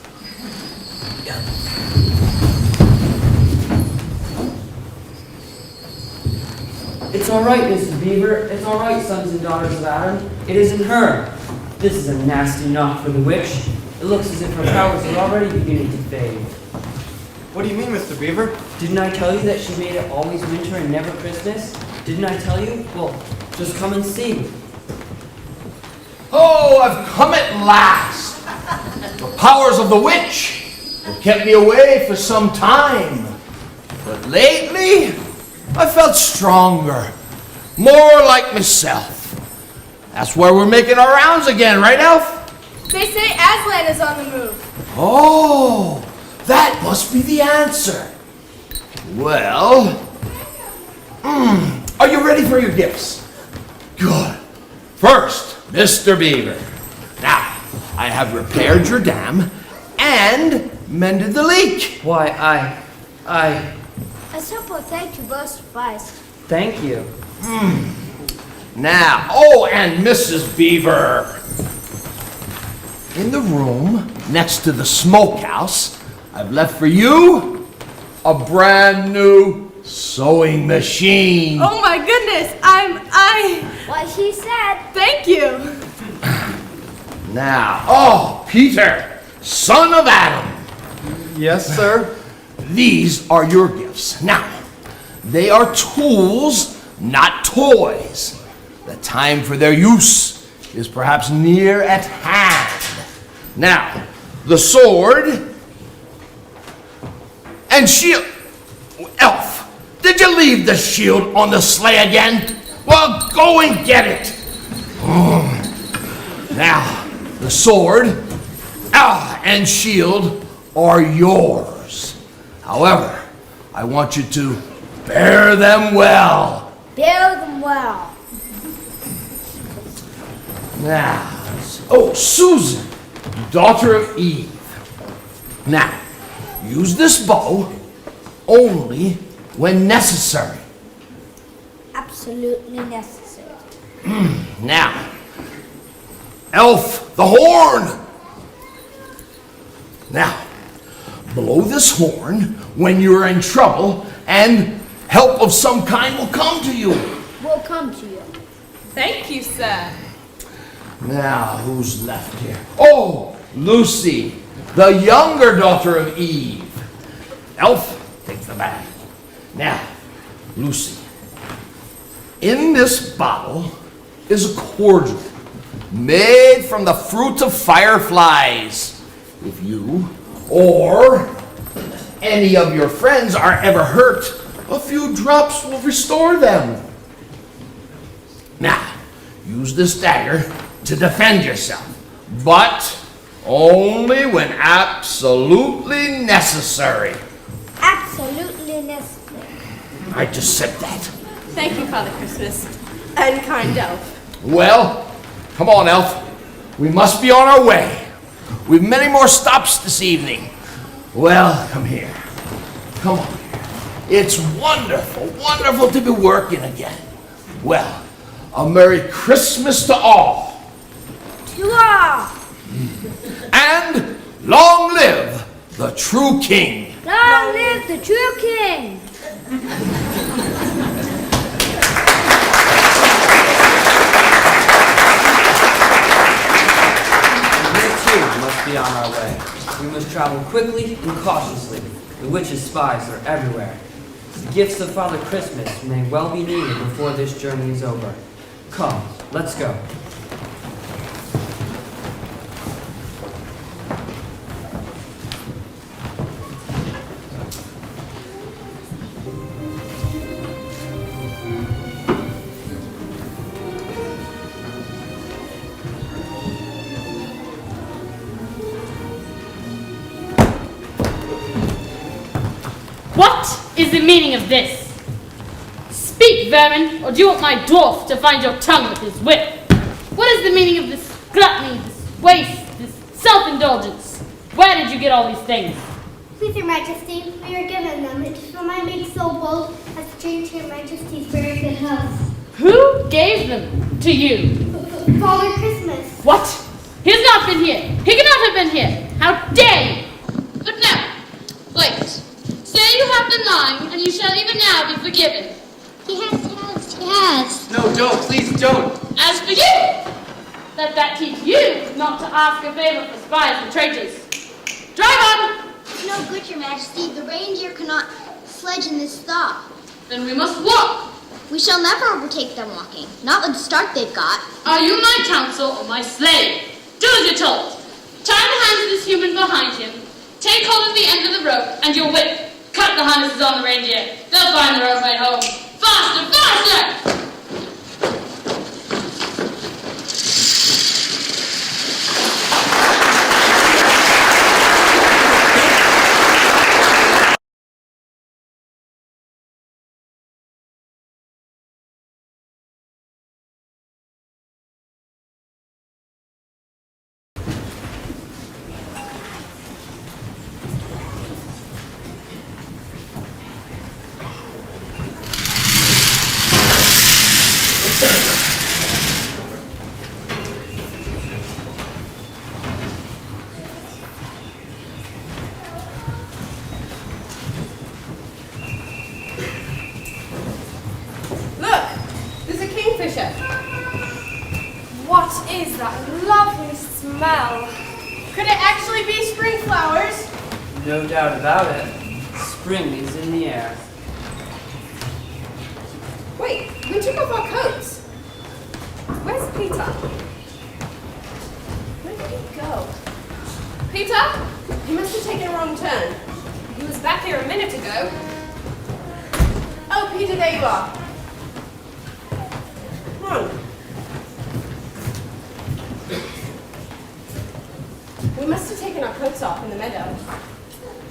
It's all right, Mrs. Beaver. It's all right, sons and daughters of Adam. It isn't her. This is a nasty knock for the witch. It looks as if her powers are already beginning to fade. What do you mean, Mr. Beaver? Didn't I tell you that she made it always winter and never Christmas? Didn't I tell you? Well, just come and see. Oh, I've come at last. The powers of the witch have kept me away for some time. But lately, I felt stronger, more like myself. That's why we're making our rounds again, right, Elf? They say Aslan is on the move. Oh, that must be the answer. Well, are you ready for your gifts? Good. First, Mr. Beaver. Now, I have repaired your dam and mended the leak. Why, A simple thank you will suffice. thank you. Now, oh, and Mrs. Beaver. In the room next to the smokehouse, I've left for you a brand new sewing machine. Oh my goodness, What she said. thank you. Now, oh, Peter, son of Adam, Yes, sir. these are your gifts. Now, they are tools, not toys. The time for their use is perhaps near at hand. Now, the sword and shield. Elf, did you leave the shield on the sleigh again? Well, go and get it. Now, the sword and shield are yours. However, I want you to bear them well. Build them well. Now, oh, Susan, daughter of Eve. Now, use this bow only when necessary. Absolutely necessary. Now, Elf, the horn. Now, blow this horn when you're in trouble and help of some kind will come to you. We'll come to you. Thank you, sir. Now, who's left here? Oh, Lucy, the younger daughter of Eve. Elf, take the bag. Now, Lucy, in this bottle is a cordial made from the fruit of fireflies. If you or any of your friends are ever hurt, a few drops will restore them. Now, use this dagger to defend yourself, but only when absolutely necessary. Absolutely necessary. I just said that. Thank you, Father Christmas. And kind Elf. Well, come on, Elf. We must be on our way. We've many more stops this evening. Well, come here. Come on here. It's wonderful, wonderful to be working again. Well, a Merry Christmas to all. To all. And long live the true king. Long live the true king. Must be on our way. We must travel quickly and cautiously. The witch's spies are everywhere. The gifts of Father Christmas may well be needed before this journey is over. Come, let's go. What is the meaning of this? Speak, vermin, or do you want my dwarf to find your tongue with his whip? What is the meaning of this gluttony, this waste, this self-indulgence? Where did you get all these things? Please, Your Majesty, we were given them. It is from my being so bold as to change Your Majesty's very good house. Who gave them to you? Father Christmas. What? He has not been here. He cannot have been here. How dare you? But no. Wait. Say you have been lying, and you shall even now be forgiven. Yes. No, don't, please don't. As for you, let that teach you not to ask a favor for spies and traitors. Drive on! No good, Your Majesty. The reindeer cannot sledge in this thaw. Then we must walk. We shall never overtake them walking. Not with the start they've got. Are you my counsel or my slave? Do as you're told. Tie the hands of this human behind him. Take hold of the end of the rope and your whip. Cut the harnesses on the reindeer. They'll find their own way home. Faster, faster! Look! There's a kingfisher. What is that lovely smell? Could it actually be spring flowers? No doubt about it. Spring is in the air. Wait, we took off our coats. Where's Peter? Where did he go? Peter? He must have taken a wrong turn. He was back here a minute ago. Oh, Peter, there you are. Come on. We must have taken our coats off in the meadow.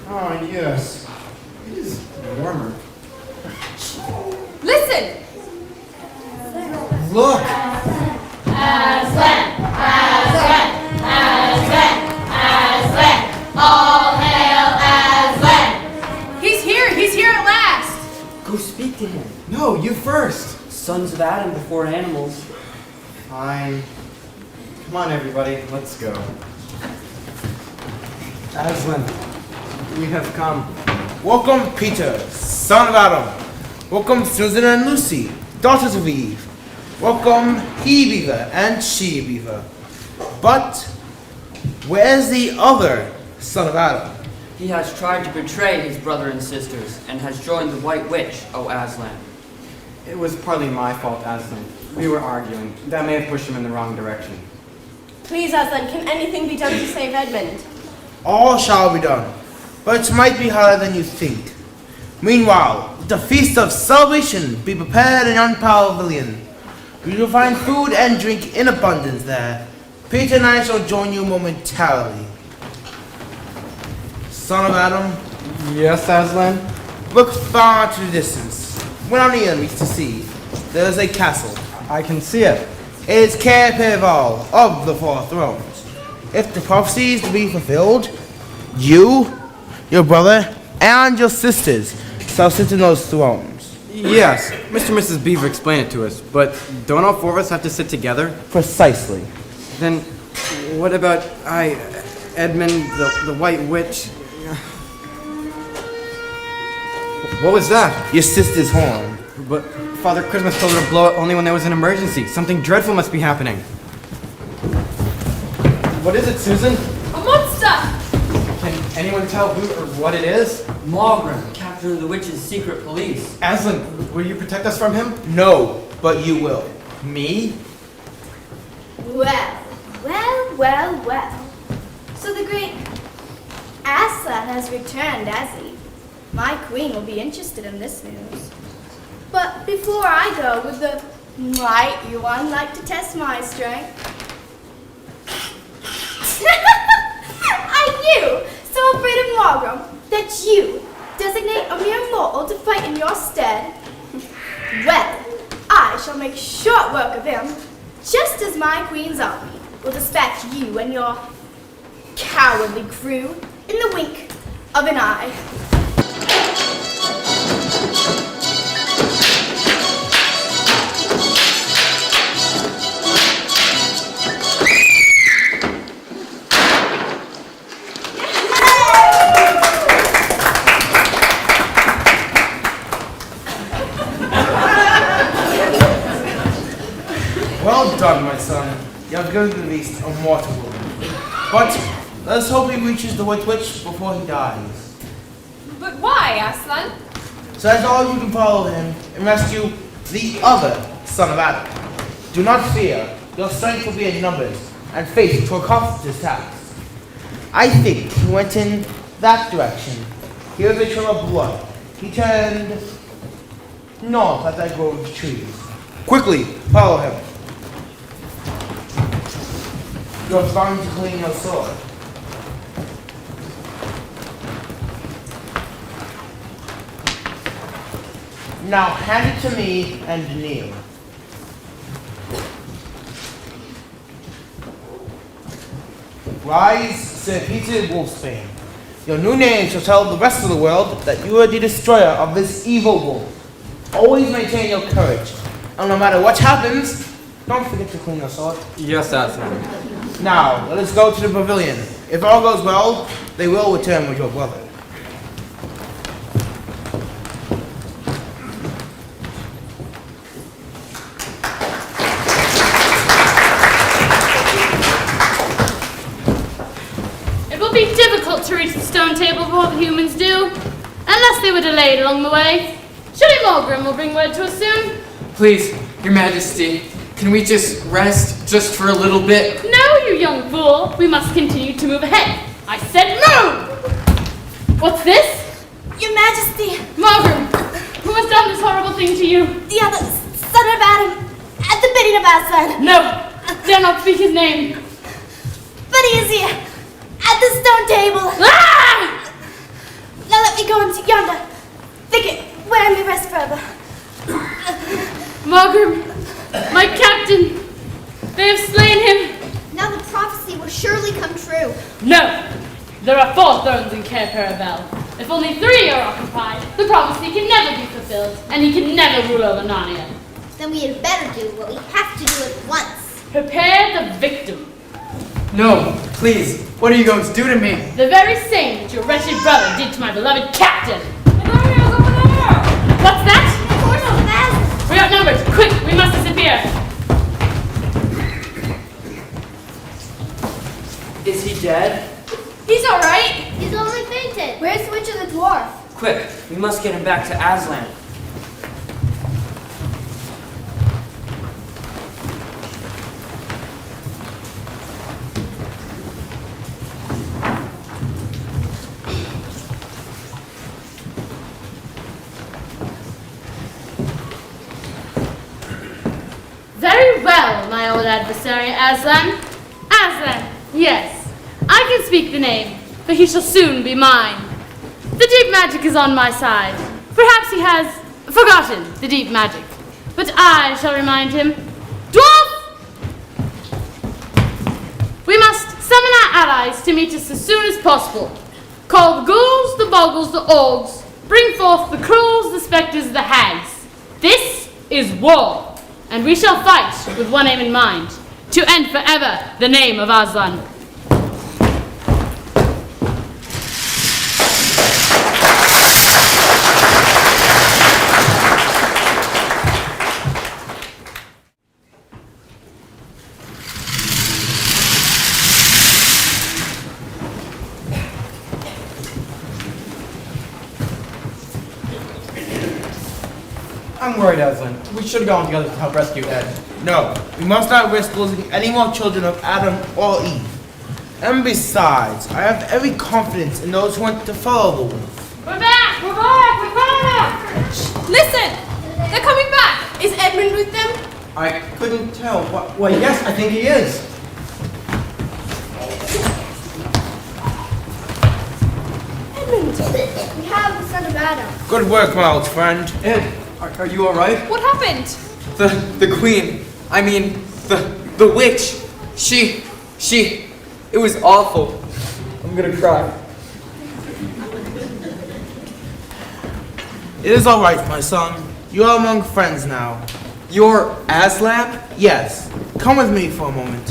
Oh, yes. It is warmer. Listen! Look! Aslan! Aslan! Aslan! Aslan! All hail Aslan! He's here at last! Go speak to him. No, you first! Sons of Adam before animals. Fine. Come on, everybody, let's go. Aslan, we have come. Welcome, Peter, son of Adam. Welcome, Susan and Lucy, daughters of Eve. Welcome, he-beaver and she-beaver. But where's the other son of Adam? He has tried to betray his brother and sisters, and has joined the White Witch, O Aslan. It was partly my fault, Aslan. We were arguing. That may have pushed him in the wrong direction. Please, Aslan, can anything be done to save Edmund? All shall be done, but it might be harder than you think. Meanwhile, the feast of celebration be prepared in yon pavilion. You will find food and drink in abundance there. Peter and I shall join you momentarily. Son of Adam, Yes, Aslan? look far to the distance. When Narnia meets the sea, there is a castle. I can see it. It is capital of the four thrones. If the prophecy is to be fulfilled, you, your brother, and your sisters shall sit in those thrones. Yes, Mr. and Mrs. Beaver explained it to us, but don't all four of us have to sit together? Precisely. Then what about Edmund, the White Witch? What was that? Your sister's horn. But Father Christmas told her to blow it only when there was an emergency. Something dreadful must be happening. What is it, Susan? A monster! Can anyone tell who or what it is? Malgrim, captain of the witch's secret police. Aslan, will you protect us from him? No, but you will. Me? Well. So the great Aslan has returned, has he? My queen will be interested in this news. But before I go, would the mighty one like to test my strength? I knew, so afraid of Margrim, that you designate a mere mortal to fight in your stead? Well, I shall make short work of him, just as my queen's army will dispatch you and your cowardly crew in the wink of an eye. Well done, my son. You have given the beast a mortal wound. But let us hope he reaches the White Witch before he dies. But why, Aslan? So that's all you can follow him and rescue the other son of Adam. Do not fear. Your strength will be in numbers, and faith to accomplish his task. I think he went in that direction. Here is a trail of blood. He turned north at that grove of trees. Quickly, follow him. You are trying to clean your sword. Now hand it to me and kneel. Rise, Sir Peter Wolfsbane. Your new name shall tell the rest of the world that you are the destroyer of this evil wolf. Always maintain your courage, and no matter what happens, don't forget to clean your sword. Yes, Aslan. Now, let us go to the pavilion. If all goes well, they will return with your brother. It will be difficult to reach the stone table before the humans do, unless they were delayed along the way. Surely Morgrim will bring word to us soon. Please, Your Majesty, can we just rest just for a little bit? No, you young fool. We must continue to move ahead. I said move! What's this? Your Majesty, Morgrim, who has done this horrible thing to you? the other son of Adam, at the bidding of Aslan. No, dare not speak his name. But he is here, at the stone table. Ah! Now let me go into yonder thicket, where I may rest further. Morgrim, my captain, they have slain him. Now the prophecy will surely come true. No, there are 4 thrones in Cair Paravel. If only 3 are occupied, the prophecy can never be fulfilled, and he can never rule over Narnia. Then we had better do what we have to do at once. Prepare the victim. No, please. What are you going to do to me? The very same that your wretched brother did to my beloved captain. What's that? We are outnumbered. Quick, we must disappear. Is he dead? He's all right. He's only fainted. Where's the Witch of the Dwarf? Quick, we must get him back to Aslan. Very well, my old adversary, Aslan. Aslan, yes. I can speak the name, for he shall soon be mine. The deep magic is on my side. Perhaps he has forgotten the deep magic, but I shall remind him. Dwarf! We must summon our allies to meet us as soon as possible. Call the ghouls, the bogles, the orgs. Bring forth the krulls, the spectres, the hags. This is war. And we shall fight with one aim in mind, to end forever the name of Aslan. I'm worried, Aslan. We should have gone together to help rescue Ed. No, we must not risk losing any more children of Adam or Eve. And besides, I have every confidence in those who want to follow the wolf. We're back! We're back! We're back! Listen! They're coming back! Is Edmund with them? I couldn't tell. Well, yes, I think he is. Edmund! We have the son of Adam. Good work, my old friend. Ed, are you alright? What happened? The queen, I mean, the witch, it was awful. I'm gonna cry. It is all right, my son. You are among friends now. You're Aslan? Yes. Come with me for a moment.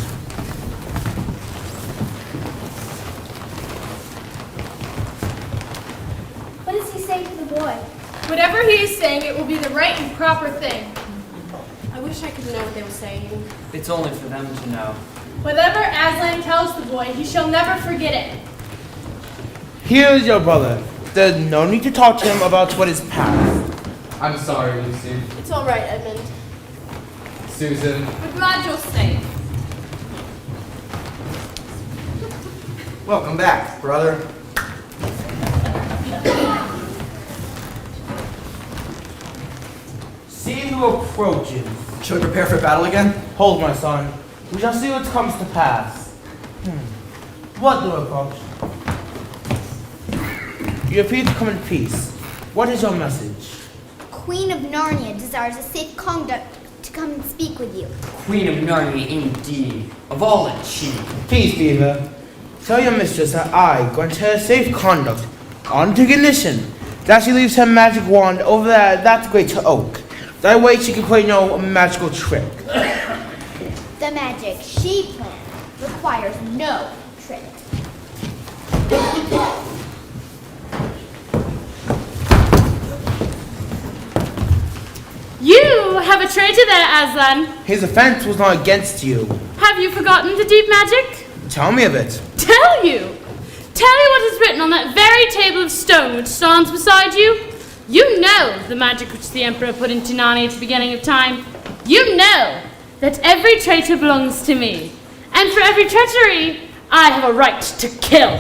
What does he say to the boy? Whatever he is saying, it will be the right and proper thing. I wish I could know what they were saying. It's only for them to know. Whatever Aslan tells the boy, he shall never forget it. Here is your brother. There's no need to talk to him about what is past. I'm sorry, Lucy. It's all right, Edmund. Susan. We're glad you're safe. Welcome back, brother. See who approaches. Shall we prepare for battle again? Hold, my son. We shall see what comes to pass. What do approach? You appear to come in peace. What is your message? Queen of Narnia desires a safe conduct to come and speak with you. Queen of Narnia, indeed. Of all the chief. Peace, Beaver. Tell your mistress that I grant her safe conduct on the condition that she leaves her magic wand over there at that great oak. That way she can play no magical trick. The magic she plans requires no trick. You have a traitor there, Aslan. His offense was not against you. Have you forgotten the deep magic? Tell me of it. Tell you? Tell you what is written on that very table of stone which stands beside you? You know the magic which the Emperor put into Narnia at the beginning of time. You know that every traitor belongs to me. And for every treachery, I have a right to kill.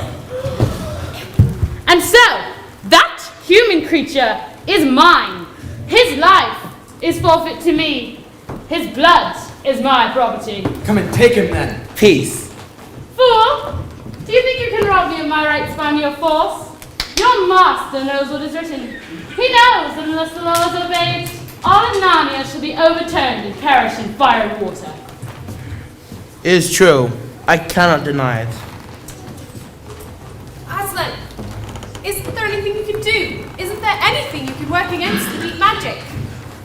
And so, that human creature is mine. His life is forfeit to me. His blood is my property. Come and take him then. Peace. Fool! Do you think you can rob me of my rights by mere force? Your master knows what is written. He knows that unless the law is obeyed, all in Narnia shall be overturned and perish in fire and water. It is true. I cannot deny it. Aslan, isn't there anything you can do? Isn't there anything you can work against the deep magic?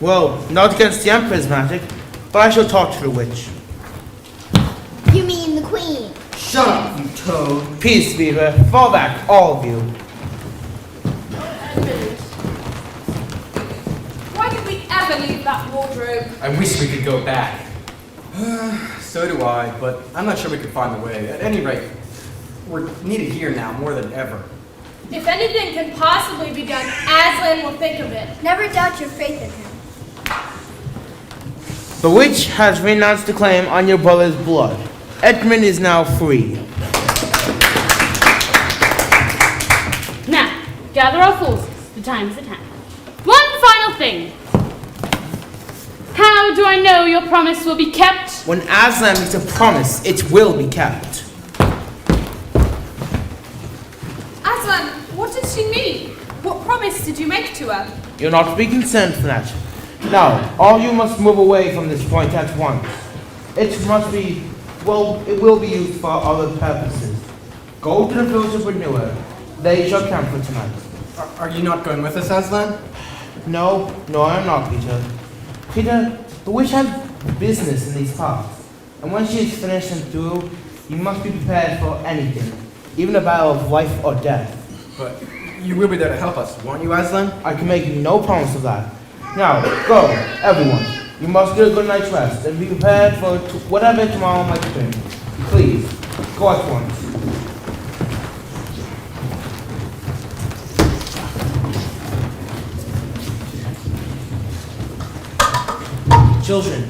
Well, not against the Emperor's magic, but I shall talk to the witch. You mean the queen? Shut up, you toad. Peace, Beaver. Fall back, all of you. Edmund. Why did we ever leave that wardrobe? I wish we could go back. So do I, but I'm not sure we could find the way. At any rate, we're needed here now more than ever. If anything can possibly be done, Aslan will think of it. Never doubt your faith in him. The witch has renounced the claim on your brother's blood. Edmund is now free. Now, gather our forces. The time is at hand. One final thing. How do I know your promise will be kept? When Aslan makes a promise, it will be kept. Aslan, what did she mean? What promise did you make to her? You're not to be concerned for that. Now, all you must move away from this point at once. It must be, well, it will be used for other purposes. Go to the village of Renewal. They shall camp for tonight. Are you not going with us, Aslan? No, I am not, Peter. Peter, the witch has business in these parts. And when she is finished and through, you must be prepared for anything, even a battle of life or death. But you will be there to help us, won't you, Aslan? I can make no promise of that. Now, go, everyone. You must get a good night's rest and be prepared for whatever tomorrow might bring. Please, go at once. Children,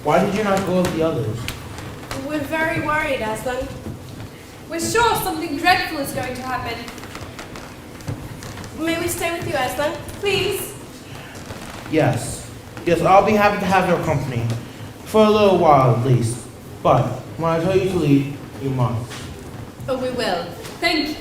why did you not go with the others? We're very worried, Aslan. We're sure something dreadful is going to happen. May we stay with you, Aslan? Please? Yes, I'll be happy to have your company. For a little while at least. But when I tell you to leave, you must. Oh, we will. Thank you.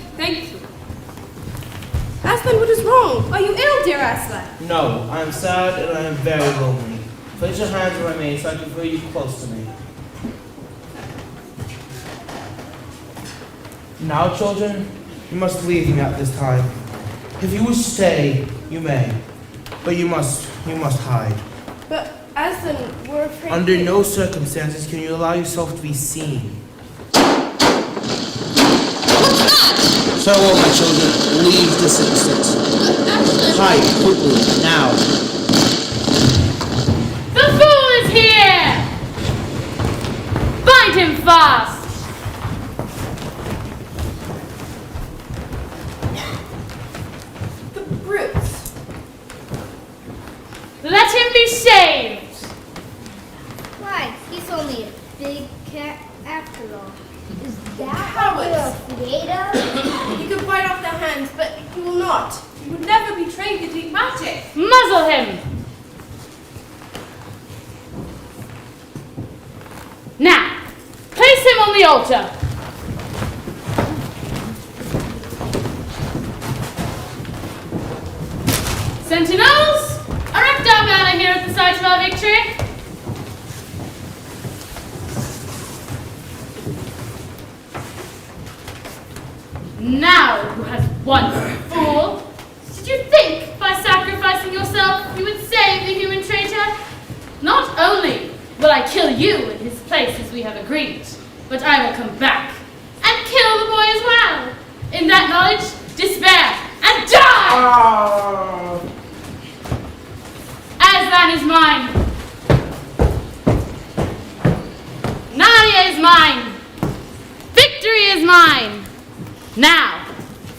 Aslan, what is wrong? Are you ill, dear Aslan? No, I am sad and I am very lonely. Place your hands around me so I can feel you close to me. Now, children, you must leave me at this time. If you wish to stay, you may. But you must hide. But Aslan, we're afraid. Under no circumstances can you allow yourself to be seen. So, my children, leave this instant. Hide quickly, now. The fool is here! Bind him fast! The brutes. Let him be shaved! Why, he's only a big cat after all. Is that Cowards. what you're afraid of? You could bite off their hands, but you will not. You would never betray the deep magic. Muzzle him! Now, place him on the altar. Sentinels, erect our banner here at the site of our victory. Now who has won, fool? Did you think by sacrificing yourself you would save the human traitor? Not only will I kill you in his place as we have agreed, but I will come back and kill the boy as well. In that knowledge, despair and die! Aslan is mine. Narnia is mine. Victory is mine. Now,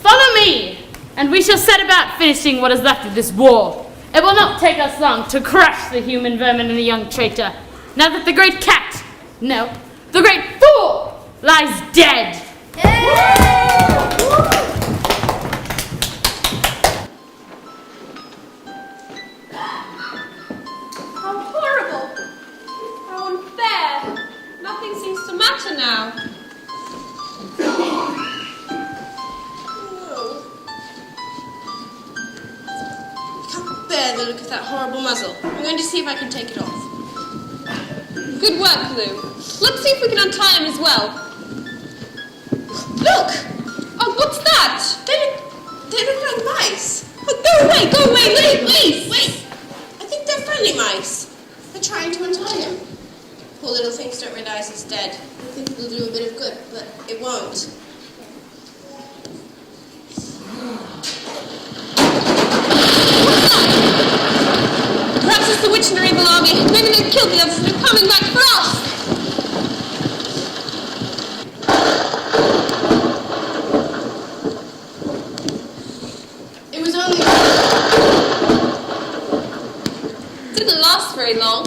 follow me, and we shall set about finishing what is left of this war. It will not take us long to crush the human vermin and the young traitor, now that the great cat, no, the great fool, lies dead. How horrible! How unfair! Nothing seems to matter now. Bear the look of that horrible muzzle. I'm going to see if I can take it off. Good work, Lou. Let's see if we can untie him as well. Look! Oh, what's that? They look like mice. Oh, go away, please! Wait! I think they're friendly mice. They're trying to untie him. Poor little things don't realize he's dead. I think it'll do a bit of good, but it won't. Perhaps it's the witch and her evil army. Maybe they've killed the others and they're coming back for us! It was only... Didn't last very long,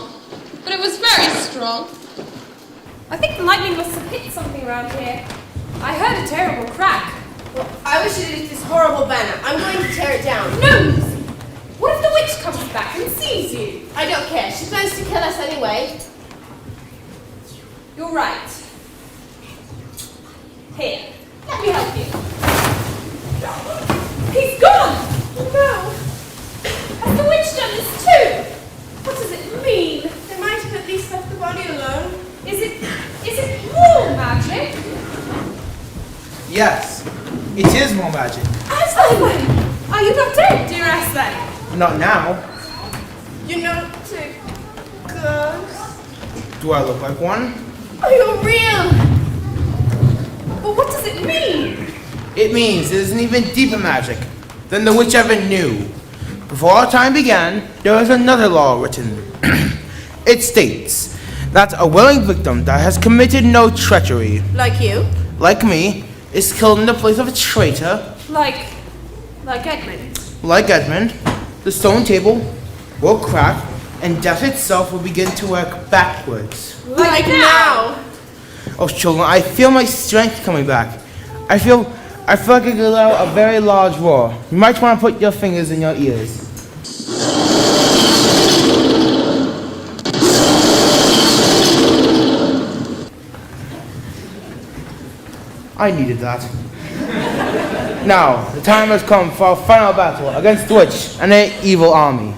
but it was very strong. I think the lightning must have hit something around here. I heard a terrible crack. Well, I wish it was this horrible banner. I'm going to tear it down. No! What if the witch comes back and sees you? I don't care. She plans to kill us anyway. You're right. Here, let me help you. He's gone! No. Has the witch done this too? What does it mean? They might have at least left the body alone. Is it more magic? Yes, it is more magic. Aslan! Are you not dead, dear Aslan? Not now. You're not a ghost. Do I look like one? Oh, you're real. But what does it mean? It means it is an even deeper magic than the witch ever knew. Before our time began, there was another law written. It states that a willing victim that has committed no treachery, Like you? like me, is killed in the place of a traitor, Like Edmund. like Edmund. The stone table will crack, and death itself will begin to work backwards. Like now. Oh, children, I feel my strength coming back. I feel like I could let out a very large roar. You might want to put your fingers in your ears. I needed that. Now, the time has come for our final battle against the witch and her evil army.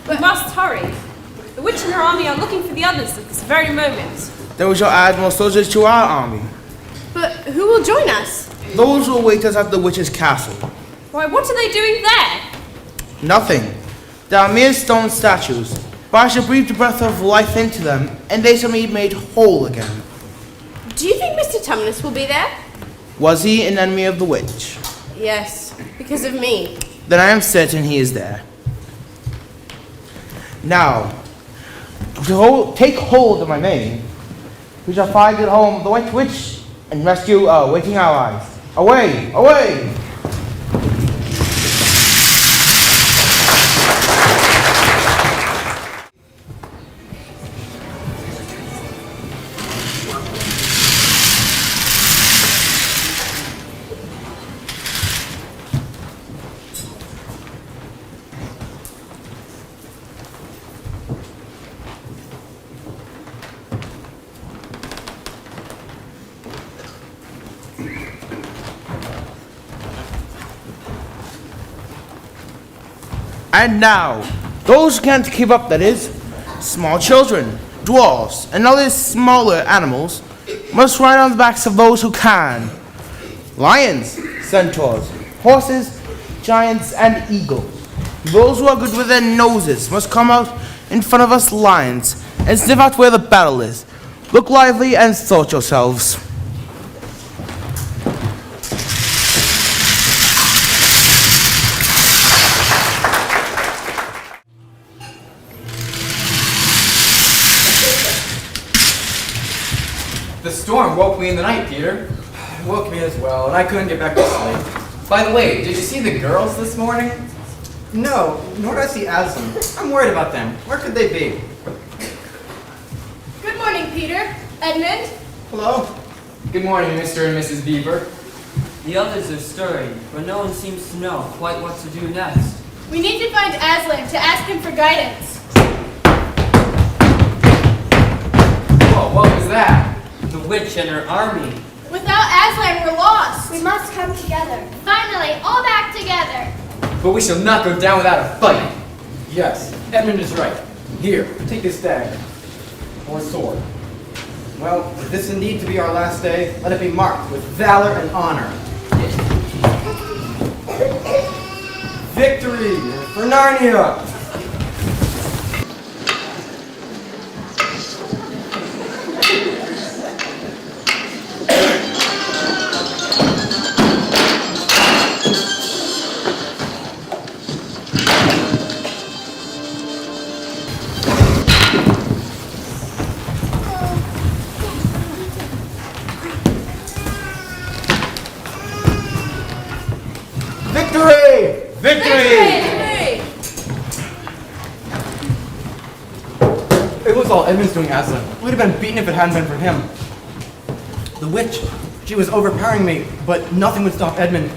We must hurry. The witch and her army are looking for the others at this very moment. Then we shall add more soldiers to our army. But who will join us? Those will await us at the witch's castle. Why, what are they doing there? Nothing. They are mere stone statues, but I shall breathe the breath of life into them, and they shall be made whole again. Do you think Mr. Tumnus will be there? Was he an enemy of the witch? Yes, because of me. Then I am certain he is there. Now, take hold of my mane. We shall find the home of the White Witch and rescue our waiting allies. Away! Away! And now, those who can't keep up, that is, small children, dwarfs, and other smaller animals, must ride on the backs of those who can. Lions, centaurs, horses, giants, and eagles. Those who are good with their noses must come out in front of us lions and sniff out where the battle is. Look lively and sort yourselves. The storm woke me in the night, Peter. It woke me as well, and I couldn't get back to sleep. By the way, did you see the girls this morning? No, nor did I see Aslan. I'm worried about them. Where could they be? Good morning, Peter. Edmund. Hello? Good morning, Mr. and Mrs. Beaver. The others are stirring, but no one seems to know quite what to do next. We need to find Aslan to ask him for guidance. Whoa, what was that? The witch and her army. Without Aslan, we're lost. We must come together. Finally, all back together. But we shall not go down without a fight. Yes, Edmund is right. Here, take this dagger. Or sword. Well, if this is indeed to be our last day, let it be marked with valor and honor. Victory for Narnia! Victory! Victory! It was all Edmund's doing, Aslan. We'd have been beaten if it hadn't been for him. The witch, she was overpowering me, but nothing would stop Edmund.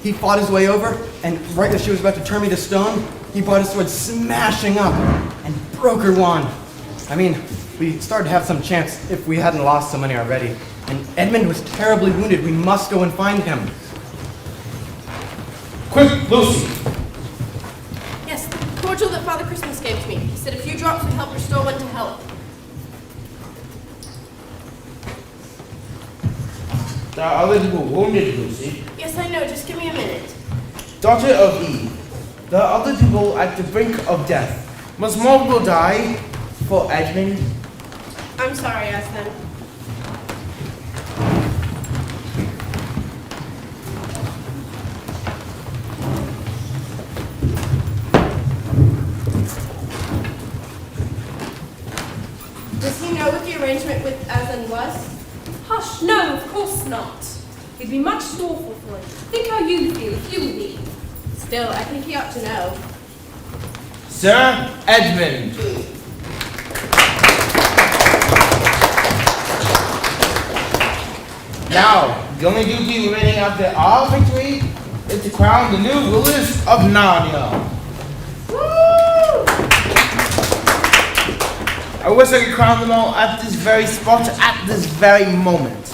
He fought his way over, and right as she was about to turn me to stone, he brought his sword smashing up and broke her wand. I mean, we started to have some chance if we hadn't lost so many already. And Edmund was terribly wounded. We must go and find him. Quick, Lucy! Yes, the cordial that Father Christmas gave to me. He said a few drops would help restore one to health. There are other people wounded, Lucy. Yes, I know. Just give me a minute. Daughter of Eve, there are other people at the brink of death. Must more people die for Edmund? I'm sorry, Aslan. Does he know what the arrangement with Aslan was? Hush, no, of course not. He'd be much too awful for it. Think how you feel if you were me. Still, I think he ought to know. Sir Edmund. Now, the only duty remaining after our victory is to crown the new rulers of Narnia. I wish I could crown them all at this very spot, at this very moment.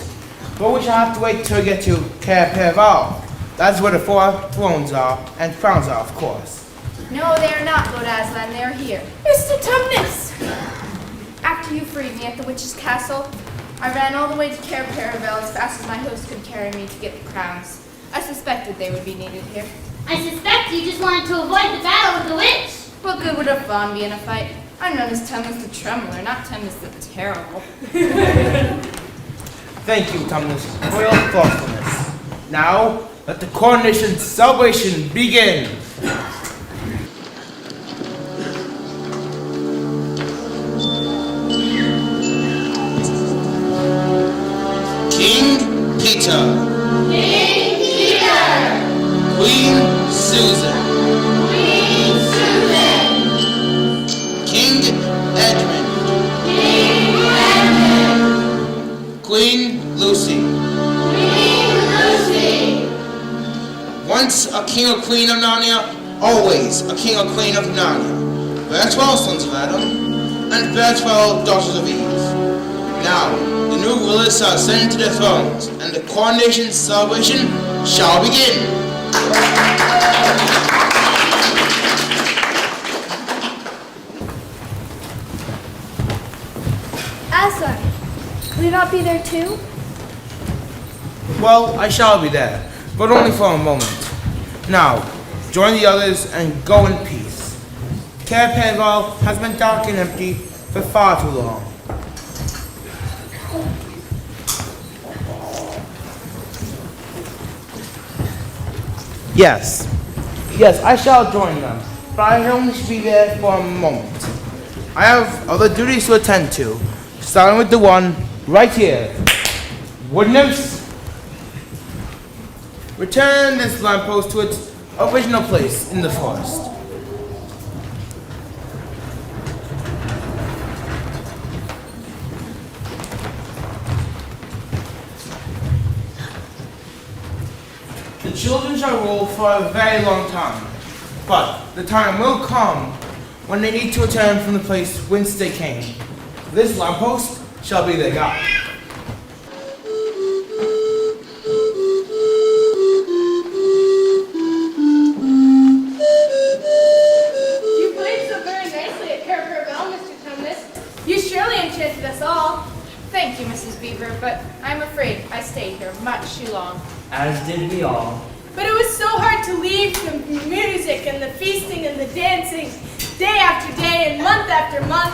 but we shall have to wait till we get to Caerperval. That's where the 4 thrones are, and crowns are, of course. No, they are not, Lord Aslan. They are here. Mr. Tumnus! After you freed me at the witch's castle, I ran all the way to Caerperval as fast as my host could carry me to get the crowns. I suspected they would be needed here. I suspect you just wanted to avoid the battle with the witch. What good would a fawn be in a fight? I'm known as Tumnus the Trembler, not Tumnus the Terrible. Thank you, Tumnus, for your thoughtfulness. Now, let the coronation celebration begin. King Peter. King Peter. Queen Susan. Queen Susan. King Edmund. King Edmund. Queen Lucy. Queen Lucy. Once a king or queen of Narnia, always a king or queen of Narnia. Farewell, sons of Adam, and farewell, daughters of Eve. Now, the new rulers are ascended to their thrones, and the coronation celebration shall begin. Aslan, will you not be there too? Well, I shall be there, but only for a moment. Now, join the others and go in peace. Caerperval has been dark and empty for far too long. Yes, I shall join them, but I only should be there for a moment. I have other duties to attend to, starting with the one right here. Wood nymphs, return this lamppost to its original place in the forest. The children shall rule for a very long time, but the time will come when they need to return from the place whence they came. This lamppost shall be their guide. You played so very nicely at Caerperval, Mr. Tumnus. You surely enchanted us all. Thank you, Mrs. Beaver, but I'm afraid I stayed here much too long. As did we all. But it was so hard to leave the music and the feasting and the dancing day after day and month after month.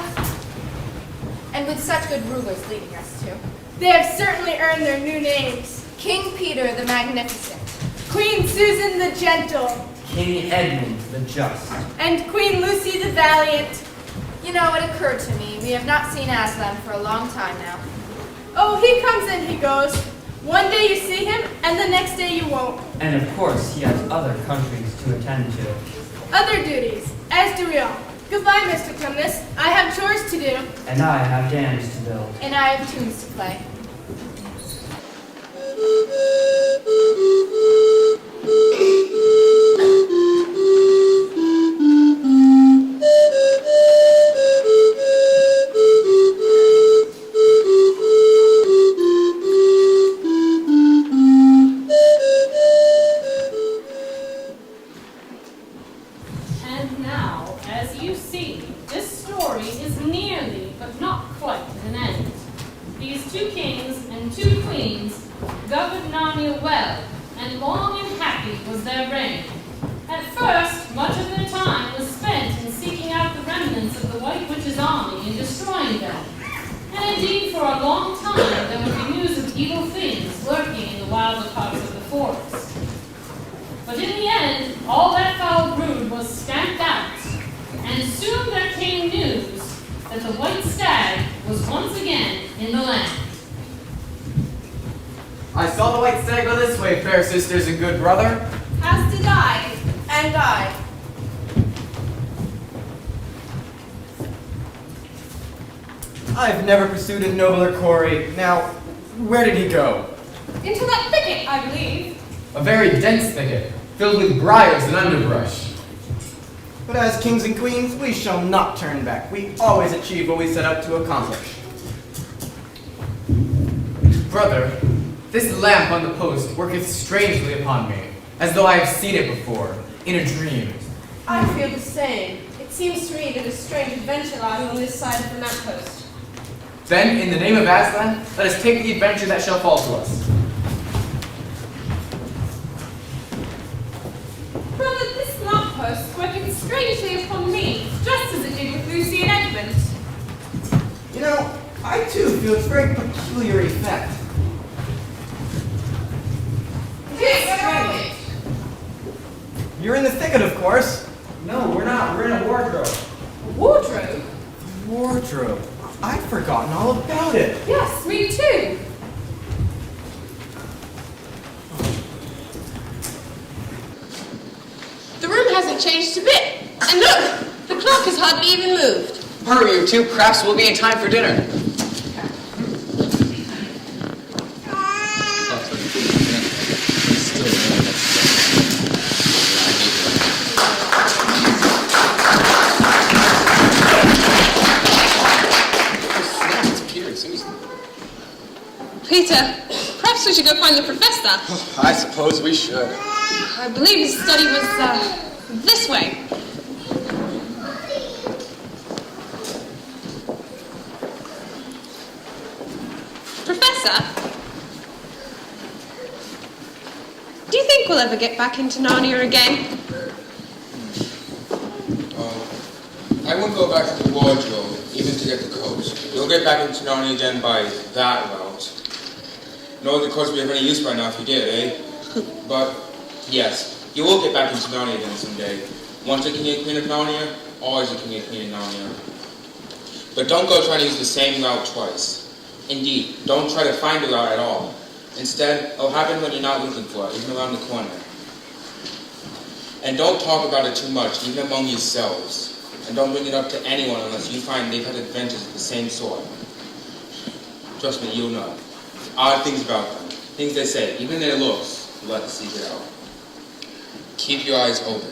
And with such good rulers leading us too. They have certainly earned their new names. King Peter the Magnificent. Queen Susan the Gentle. King Edmund the Just. And Queen Lucy the Valiant. You know, it occurred to me, we have not seen Aslan for a long time now. Oh, he comes and he goes. One day you see him, and the next day you won't. And of course, he has other countries to attend to. Other duties, as do we all. Goodbye, Mr. Tumnus. I have chores to do. And I have dams to build. And I have tunes to play. And now, as you see, this story is nearly, but not quite, at an end. These 2 kings and 2 queens governed Narnia well, and long and happy was their reign. At first, much of their time was spent in seeking out the remnants of the White Witch's army and destroying them. And indeed, for a long time, there would be news of evil things lurking in the wilder parts of the forest. But in the end, all that foul brood was stamped out, and soon there came news that the white stag was once again in the land. I saw the white stag go this way, fair sisters and good brother. As did I. And I. I've never pursued a nobler quarry. Now, where did he go? Into that thicket, I believe. A very dense thicket, filled with briars and underbrush. But as kings and queens, we shall not turn back. We always achieve what we set out to accomplish. Brother, This lamp on the post worketh strangely upon me, as though I have seen it before, in a dream. I feel the same. It seems to me that a strange adventure lies on this side of the lamppost. Then, in the name of Aslan, let us take the adventure that shall fall to us. Brother, this lamppost worketh strangely upon me, just as it did with Lucy and Edmund. You know, I too feel its very peculiar effect. Hey, where are we? You're in the thicket, of course. No, we're not. We're in a wardrobe. A wardrobe? Wardrobe. I'd forgotten all about it. Yes, me too. The room hasn't changed a bit. And look, the clock has hardly even moved. Hurry, you two. Perhaps we'll be in time for dinner. Peter, perhaps we should go find the professor. I suppose we should. I believe his study was, this way. Professor? Do you think we'll ever get back into Narnia again? I wouldn't go back to the wardrobe, even to get the coat. You'll get back into Narnia again by that route. Nor would the coats be of any use by now if you did, eh? But, yes, you will get back into Narnia again someday. Once a king and queen of Narnia, always a king and queen of Narnia. But don't go trying to use the same route twice. Indeed, don't try to find a route at all. Instead, it'll happen when you're not looking for it, even around the corner. And don't talk about it too much, even among yourselves. And don't bring it up to anyone unless you find they've had adventures of the same sort. Trust me, you'll know. Odd things about them. Things they say, even in their looks, you'll have to seek it out. Keep your eyes open.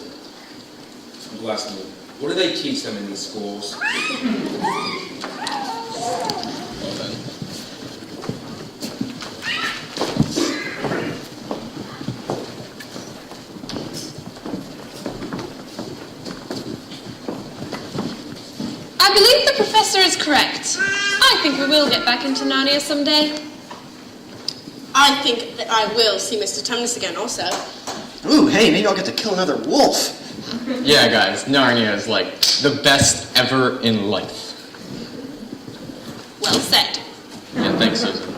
And bless me. What do they teach them in these schools? Well then. I believe the professor is correct. I think we will get back into Narnia someday. I think that I will see Mr. Tumnus again also. Ooh, hey, maybe I'll get to kill another wolf. Yeah, guys, Narnia is like the best ever in life. Well said. Yeah, thanks, Susan.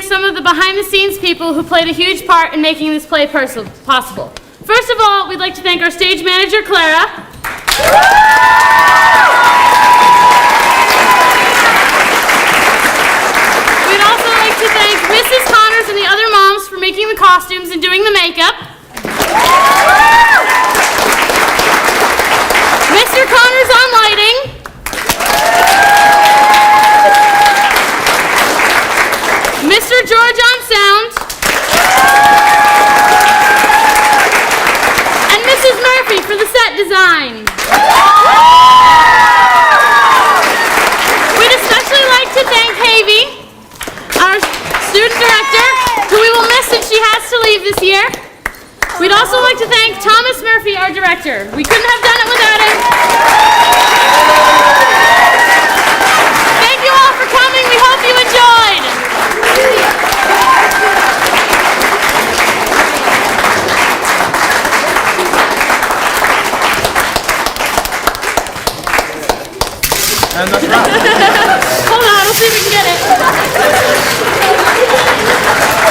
some of the behind-the-scenes people who played a huge part in making this play possible. First of all, we'd like to thank our stage manager, Clara. We'd also like to thank Mrs. Connors and the other moms for making the costumes and doing the makeup. Mr. Connors on lighting. Mr. George on sound. And Mrs. Murphy for the set design. We'd especially like to thank Havy, our student director, who we will miss since she has to leave this year. We'd also like to thank Thomas Murphy, our director. We couldn't have done it without him. Thank you all for coming. We hope you enjoyed. And that's right. Hold on, we'll see if we can get it.